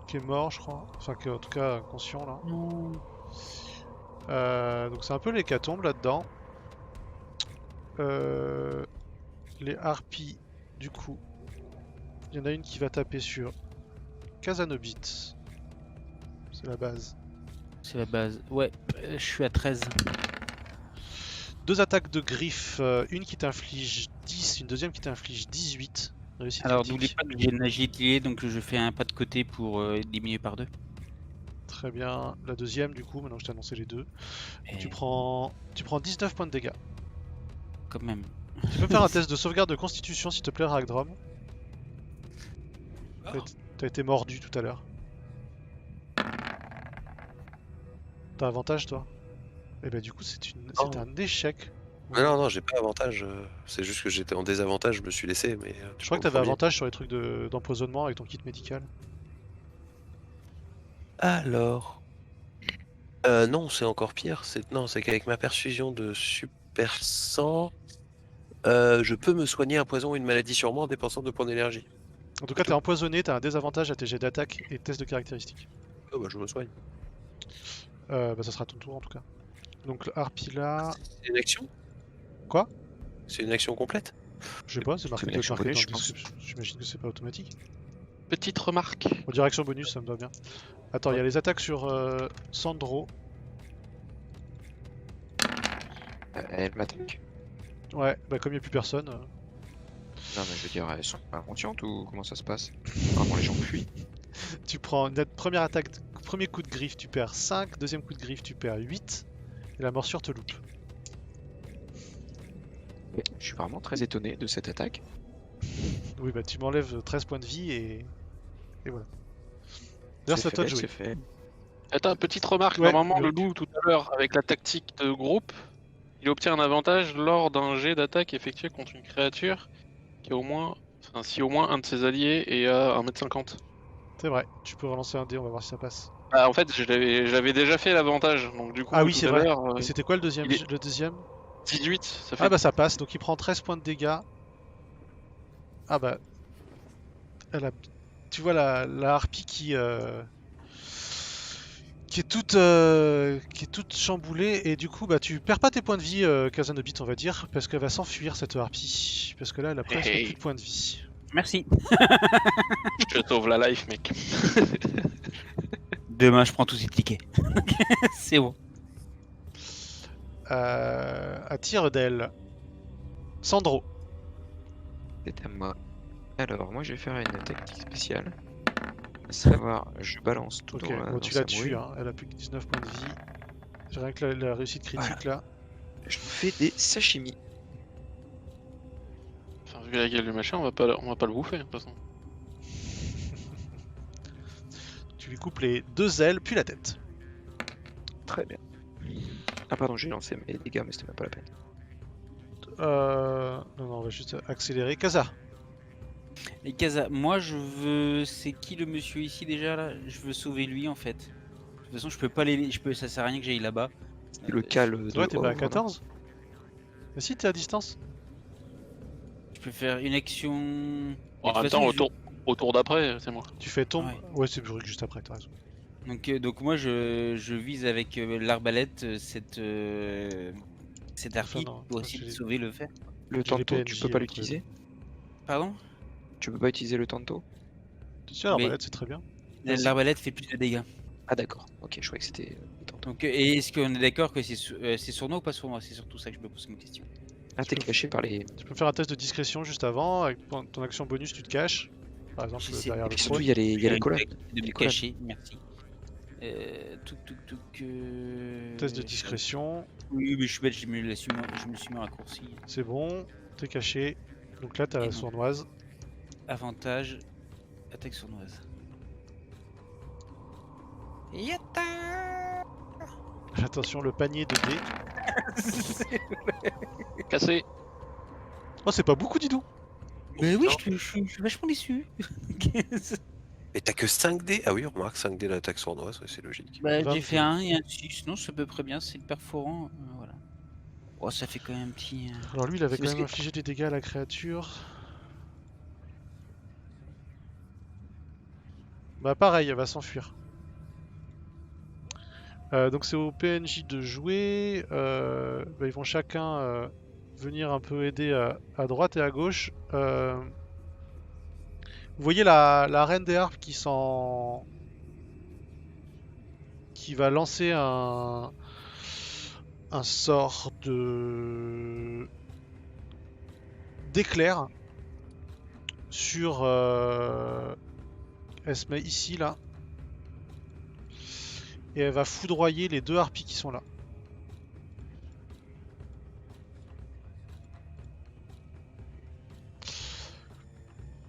qui est mort, je crois. Enfin, qui est en tout cas inconscient là. Donc c'est un peu l'hécatombe là-dedans. Les harpies, du coup, il y en a une qui va taper sur Kazanobit. C'est la base. C'est la base. Ouais, je suis à 13. Deux attaques de griffes, une qui t'inflige 10, une deuxième qui t'inflige 18. Réussite Alors, n'oubliez critique. pas que j'ai une agilité, donc je fais un pas de côté pour diminuer par 2. Très bien. La deuxième, du coup, maintenant que je t'ai annoncé les deux. Et Tu prends 19 points de dégâts. quand même. Tu peux faire un test de sauvegarde de constitution, s'il te plaît, Ragdrom. T'as été mordu tout à l'heure. T'as avantage, toi? Et bah, du coup, c'est un échec. Mais non, j'ai pas avantage, c'est juste que j'étais en désavantage, je me suis laissé, mais... Je crois que t'avais avantage sur les trucs d'empoisonnement avec ton kit médical. Alors... non, c'est encore pire, c'est qu'avec ma perfusion de super sang, je peux me soigner un poison ou une maladie sur moi en dépensant 2 points d'énergie. En tout cas, t'es empoisonné, t'as un désavantage à tes jets d'attaque et test de caractéristiques. Oh bah je me soigne. Bah, ça sera ton tour en tout cas. Donc, le harpie là. C'est une action? Quoi? C'est une action complète? Je sais pas, c'est marqué, une doit être action marqué dans bonus, la je pense. description. J'imagine que c'est pas automatique. Petite remarque. En direction bonus, ça me va bien. Attends, il y a les attaques sur Sandro. Elle m'attaque. Ouais, bah comme il n'y a plus personne. Non, mais je veux dire, elles sont inconscientes ou comment ça se passe? Vraiment, les gens fuient. Tu prends une première attaque, premier coup de griffe, tu perds 5, deuxième coup de griffe, tu perds 8, et la morsure te loupe. Je suis vraiment très étonné de cette attaque. Oui, bah tu m'enlèves 13 points de vie et voilà. D'ailleurs, c'est à toi de jouer. C'est fait. Attends, petite remarque. Ouais, Normalement, le Loïc. loup, tout à l'heure, avec la tactique de groupe, il obtient un avantage lors d'un jet d'attaque effectué contre une créature qui a au moins... Enfin, si au moins un de ses alliés est à 1m50. C'est vrai, tu peux relancer un dé, on va voir si ça passe. Bah, en fait, j'avais déjà fait l'avantage, donc du coup, Ah oui, tout c'est à vrai. l'heure, Et c'était quoi le deuxième? il est- Le deuxième 18, ça fait... Ah bah ça passe, donc il prend 13 points de dégâts. Ah bah... Elle a... Tu vois la harpie qui est toute chamboulée, et du coup bah tu perds pas tes points de vie, Kazanobit, on va dire, parce qu'elle va s'enfuir cette harpie, parce que là elle a presque Hey. plus de points de vie. Merci. Je sauve la life, mec. Demain, je prends tous ces tickets. C'est bon. À tir d'elle. Sandro. C'est à moi. Alors, moi, je vais faire une tactique spéciale. À savoir, je balance tout Ok, dans la, bon, dans tu sa la tues, mouille. hein. Elle a plus que 19 points de vie. J'ai rien que la réussite critique là. Je me fais des sashimi. Enfin, vu la gueule du machin, on va pas le bouffer, de toute façon. Tu lui coupes les deux ailes, puis la tête. Très bien. Ah, pardon, j'ai lancé mes dégâts, mais c'était même pas la peine. Non, on va juste accélérer. Kaza. Et Kaza, moi je veux. C'est qui le monsieur ici déjà là? Je veux sauver lui en fait. De toute façon, je peux pas aller. Ça sert à rien que j'aille là-bas. C'est le cal de Ouais, t'es pas à Hove, 14? Mais si, t'es à distance. Je peux faire une action. En De toute même façon, temps, au tour d'après, c'est moi. Tu fais tombe. Ouais. Ouais, c'est Buruk juste après, t'as raison. Donc moi je vise avec l'arbalète cette harpie non, pour essayer j'ai- de sauver le fer. Le J'ai les tanto, tu PNJ peux pas avec l'utiliser? Pardon? Tu peux pas utiliser le tanto? Tu sais, l'arbalète, c'est très bien. Vas-y. L'arbalète fait plus de dégâts. Ah d'accord, ok, je croyais que c'était détente. Donc, et est-ce qu'on est d'accord que c'est sournois ou pas sournois? C'est surtout ça que je me pose comme question. Ah, t'es peux- caché par les... Tu peux faire un test de discrétion juste avant. Avec ton action bonus, tu te caches. Par exemple, J'essaie- derrière Et le puis surtout, trône. il y a les Faire une colonnes. blague de me Les colonnes. cacher, merci. Test de discrétion. Oui, mais je suis bête, je me suis mis en raccourci. C'est bon. T'es caché. Donc là, t'as Et la non. sournoise. Avantage, attaque sournoise. Yatta. Attention, le panier de dés. Cassé. Oh, c'est pas beaucoup, dis donc. Mais oui, je suis vachement déçu. Et t'as que 5 dés? Ah oui, on remarque 5 dés d'attaque sournoise, ouais, c'est logique. Bah, j'ai 22. fait un et un 6, non, c'est à peu près bien, c'est le perforant. Voilà. Oh, ça fait quand même un petit. Alors lui, il avait C'est quand parce même que- infligé des dégâts à la créature. Bah pareil, elle va s'enfuir. Donc c'est au PNJ de jouer. Bah, ils vont chacun venir un peu aider à droite et à gauche. Vous voyez la reine des harpes qui va lancer un sort d'éclair sur... Elle se met ici, là. Et elle va foudroyer les 2 harpies qui sont là.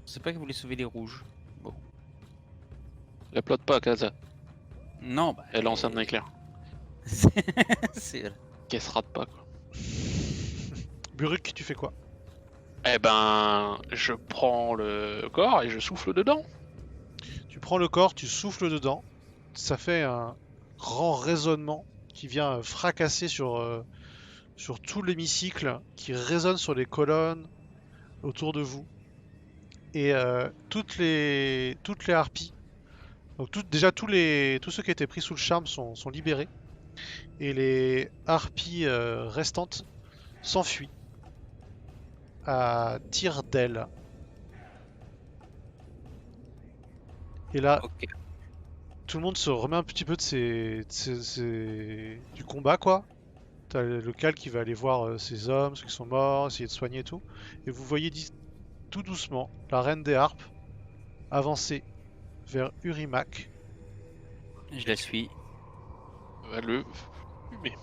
C'est pas qu'elle voulait sauver les rouges. Bon. La plotte pas, Kaza. Non, bah. Elle lance un éclair. C'est. Qu'elle se rate pas, quoi. Buruk, tu fais quoi? Eh ben, je prends le corps et je souffle dedans. Tu prends le corps, tu souffles dedans. Ça fait un grand résonnement qui vient fracasser sur tout l'hémicycle, qui résonne sur les colonnes autour de vous. Et toutes les harpies, donc déjà tous ceux qui étaient pris sous le charme sont libérés. Et les harpies restantes s'enfuient à tire d'aile. Et là, Ok. tout le monde se remet un petit peu du combat, quoi. T'as le local qui va aller voir ses hommes, ceux qui sont morts, essayer de soigner et tout. Et vous voyez tout doucement la reine des harpes avancer vers Urimak. Je la suis. Le fumer.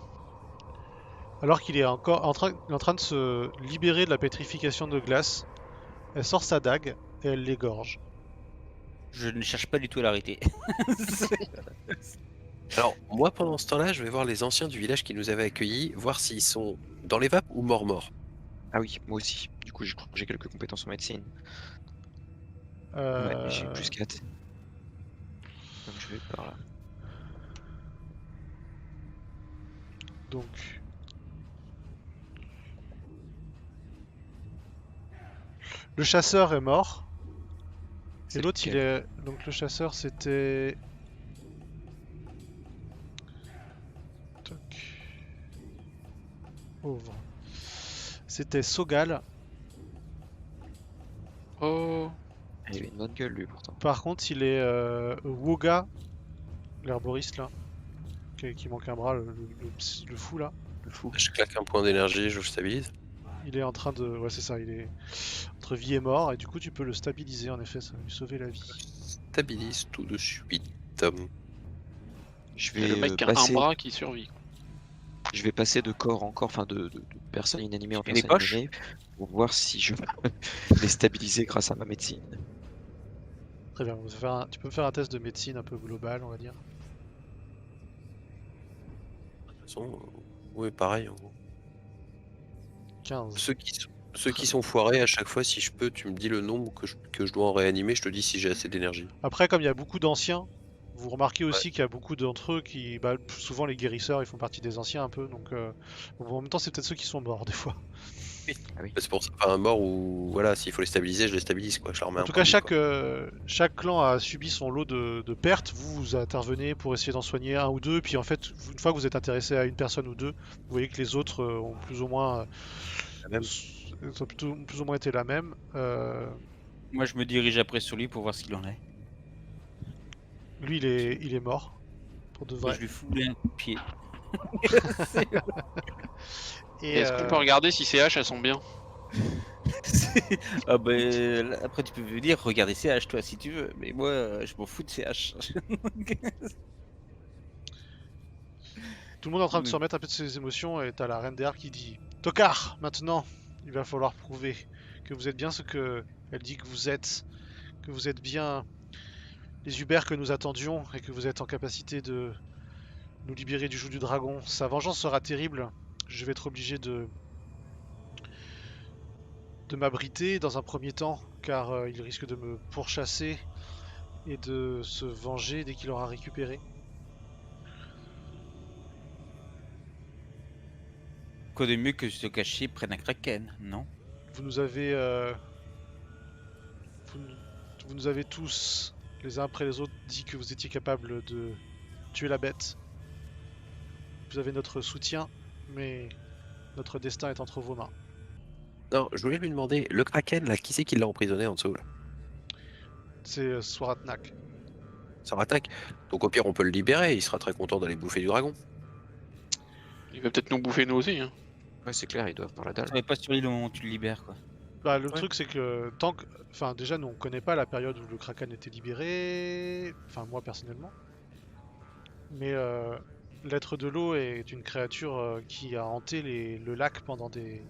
Alors qu'il est encore il est en train de se libérer de la pétrification de glace. Elle sort sa dague et elle l'égorge. Je ne cherche pas du tout à l'arrêter. Alors, moi, pendant ce temps-là, je vais voir les anciens du village qui nous avaient accueillis, voir s'ils sont dans les vapes ou morts. Ah oui, moi aussi. Du coup, j'ai quelques compétences en médecine. Euh, Ouais, j'ai plus 4. Donc je vais par là. Donc... Le chasseur est mort. Et C'est l'autre, il lequel? est... Donc le chasseur, c'était... Toc. Pauvre. C'était Sogal. Oh. Il avait une bonne gueule lui pourtant. Par contre, il est Woga, l'herboriste là, qui manque un bras, le fou là, le fou. Je claque un point d'énergie, je stabilise. Il est en train de... Ouais, c'est ça, il est entre vie et mort, et du coup tu peux le stabiliser, en effet, ça va lui sauver la vie. Stabilise tout de suite. Je Il y a vais le mec qui a passer. un bras qui survit. Je vais passer de corps en corps, enfin de personne inanimée en fais des personne poches inanimée pour voir si je peux les stabiliser grâce à ma médecine. Très bien, tu peux me faire un test de médecine un peu global, on va dire. De toute façon, oui, pareil. En gros. 15. Ceux qui sont foirés, à chaque fois, si je peux, tu me dis le nombre que je dois en réanimer, je te dis si j'ai assez d'énergie. Après, comme il y a beaucoup d'anciens, vous remarquez aussi qu'il y a beaucoup d'entre eux qui... Bah, souvent les guérisseurs, ils font partie des anciens un peu, donc... en même temps, c'est peut-être ceux qui sont morts, des fois. C'est pour ça, pas un mort ou voilà, s'il faut les stabiliser, je les stabilise quoi. Je leur mets En un tout point cas, de vie, quoi. chaque clan a subi son lot de pertes. Vous intervenez pour essayer d'en soigner un ou deux. Puis en fait, une fois que vous êtes intéressé à une personne ou deux, vous voyez que les autres ont plus ou moins, La même. ont plus ou moins été la même. Moi, je me dirige après sur lui pour voir ce qu'il en est. Lui, il est mort. Pour de vrai. Je lui fous un coup de pied. Et Est-ce qu'on peut regarder si ces haches elles sont bien? Ah ben, là, après tu peux venir regarder CH toi si tu veux, mais moi je m'en fous de CH. tout le monde est en train de Mais- se remettre un peu de ses émotions et t'as la reine des Harpes qui dit Tokar, maintenant, il va falloir prouver que vous êtes bien ce que elle dit que vous êtes bien les Uber que nous attendions et que vous êtes en capacité de nous libérer du joug du dragon. Sa vengeance sera terrible. Je vais être obligé de m'abriter dans un premier temps, car il risque de me pourchasser et de se venger dès qu'il aura récupéré. Quoi de mieux que se cacher près d'un kraken, non? Vous nous avez, vous, vous nous avez tous, les uns après les autres, dit que vous étiez capable de tuer la bête. Vous avez notre soutien, mais notre destin est entre vos mains. Non, je voulais lui demander, le Kraken, là, qui c'est qui l'a emprisonné en dessous, là? C'est Swaratnak. Ça attaque. Donc au pire, on peut le libérer, il sera très content d'aller bouffer du dragon. Il va peut-être nous bouffer nous aussi. Hein. Ouais, c'est clair, ils doivent avoir la dalle. Tu savais pas sur l'île au moment où tu le libères quoi. Bah, le Ouais. truc c'est que tant que, enfin déjà nous on connaît pas la période où le Kraken était libéré, enfin moi personnellement, mais l'être de l'eau est une créature qui a hanté le lac pendant des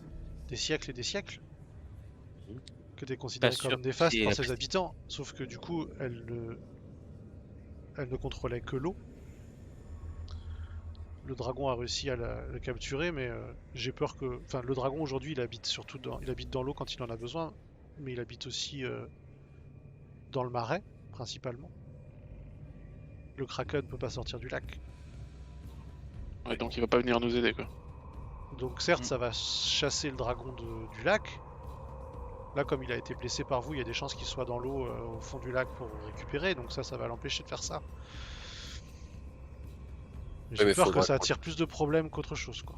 siècles et des siècles, qui était considérée sûr comme que néfaste c'est par la ses peste. habitants, sauf que du coup elle ne contrôlait que l'eau. Le dragon a réussi à le capturer, mais j'ai peur que, enfin le dragon aujourd'hui il habite surtout il habite dans l'eau quand il en a besoin, mais il habite aussi dans le marais, principalement. Le Kraken peut pas sortir du lac. Ouais, donc il va pas venir nous aider quoi. Donc certes, Mm. ça va chasser le dragon du lac. Là, comme il a été blessé par vous, il y a des chances qu'il soit dans l'eau au fond du lac pour récupérer. Donc ça va l'empêcher de faire ça. Mais Ouais, j'ai mais peur que faudra ça qu'on- attire plus de problèmes qu'autre chose, quoi.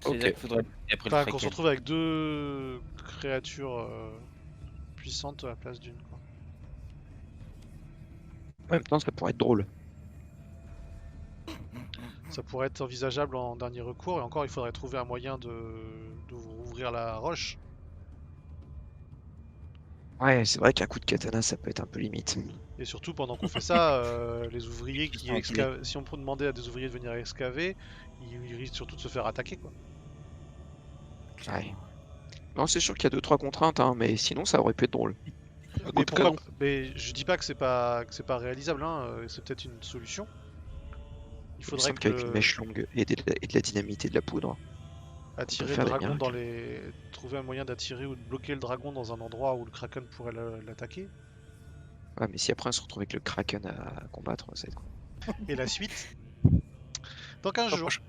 C'est-à-dire Ok. qu'il faudrait après Enfin, le qu'on se kraken. retrouve avec deux créatures puissantes à la place d'une, quoi. En même temps, ça pourrait être drôle. Ça pourrait être envisageable en dernier recours, et encore, il faudrait trouver un moyen de rouvrir la roche. Ouais, c'est vrai qu'un coup de katana, ça peut être un peu limite. Et surtout, pendant qu'on fait ça, les ouvriers qui sont activés. excavent, si on peut demander à des ouvriers de venir excaver, ils risquent surtout de se faire attaquer, quoi. Ouais. Non, c'est sûr qu'il y a 2-3 contraintes, hein, mais sinon, ça aurait pu être drôle. Un coup Mais de pourquoi canon. Mais je dis pas que c'est pas réalisable, hein, c'est peut-être une solution. Il Il me faudrait semble que qu'avec une mèche longue et de la dynamite et de la poudre, attirer faire le des dragon dans miracles. trouver un moyen d'attirer ou de bloquer le dragon dans un endroit où le Kraken pourrait l'attaquer. Ouais, mais si après on se retrouve avec le Kraken à combattre, ça va être quoi. Et la suite dans 15 Ah, jours. prochain-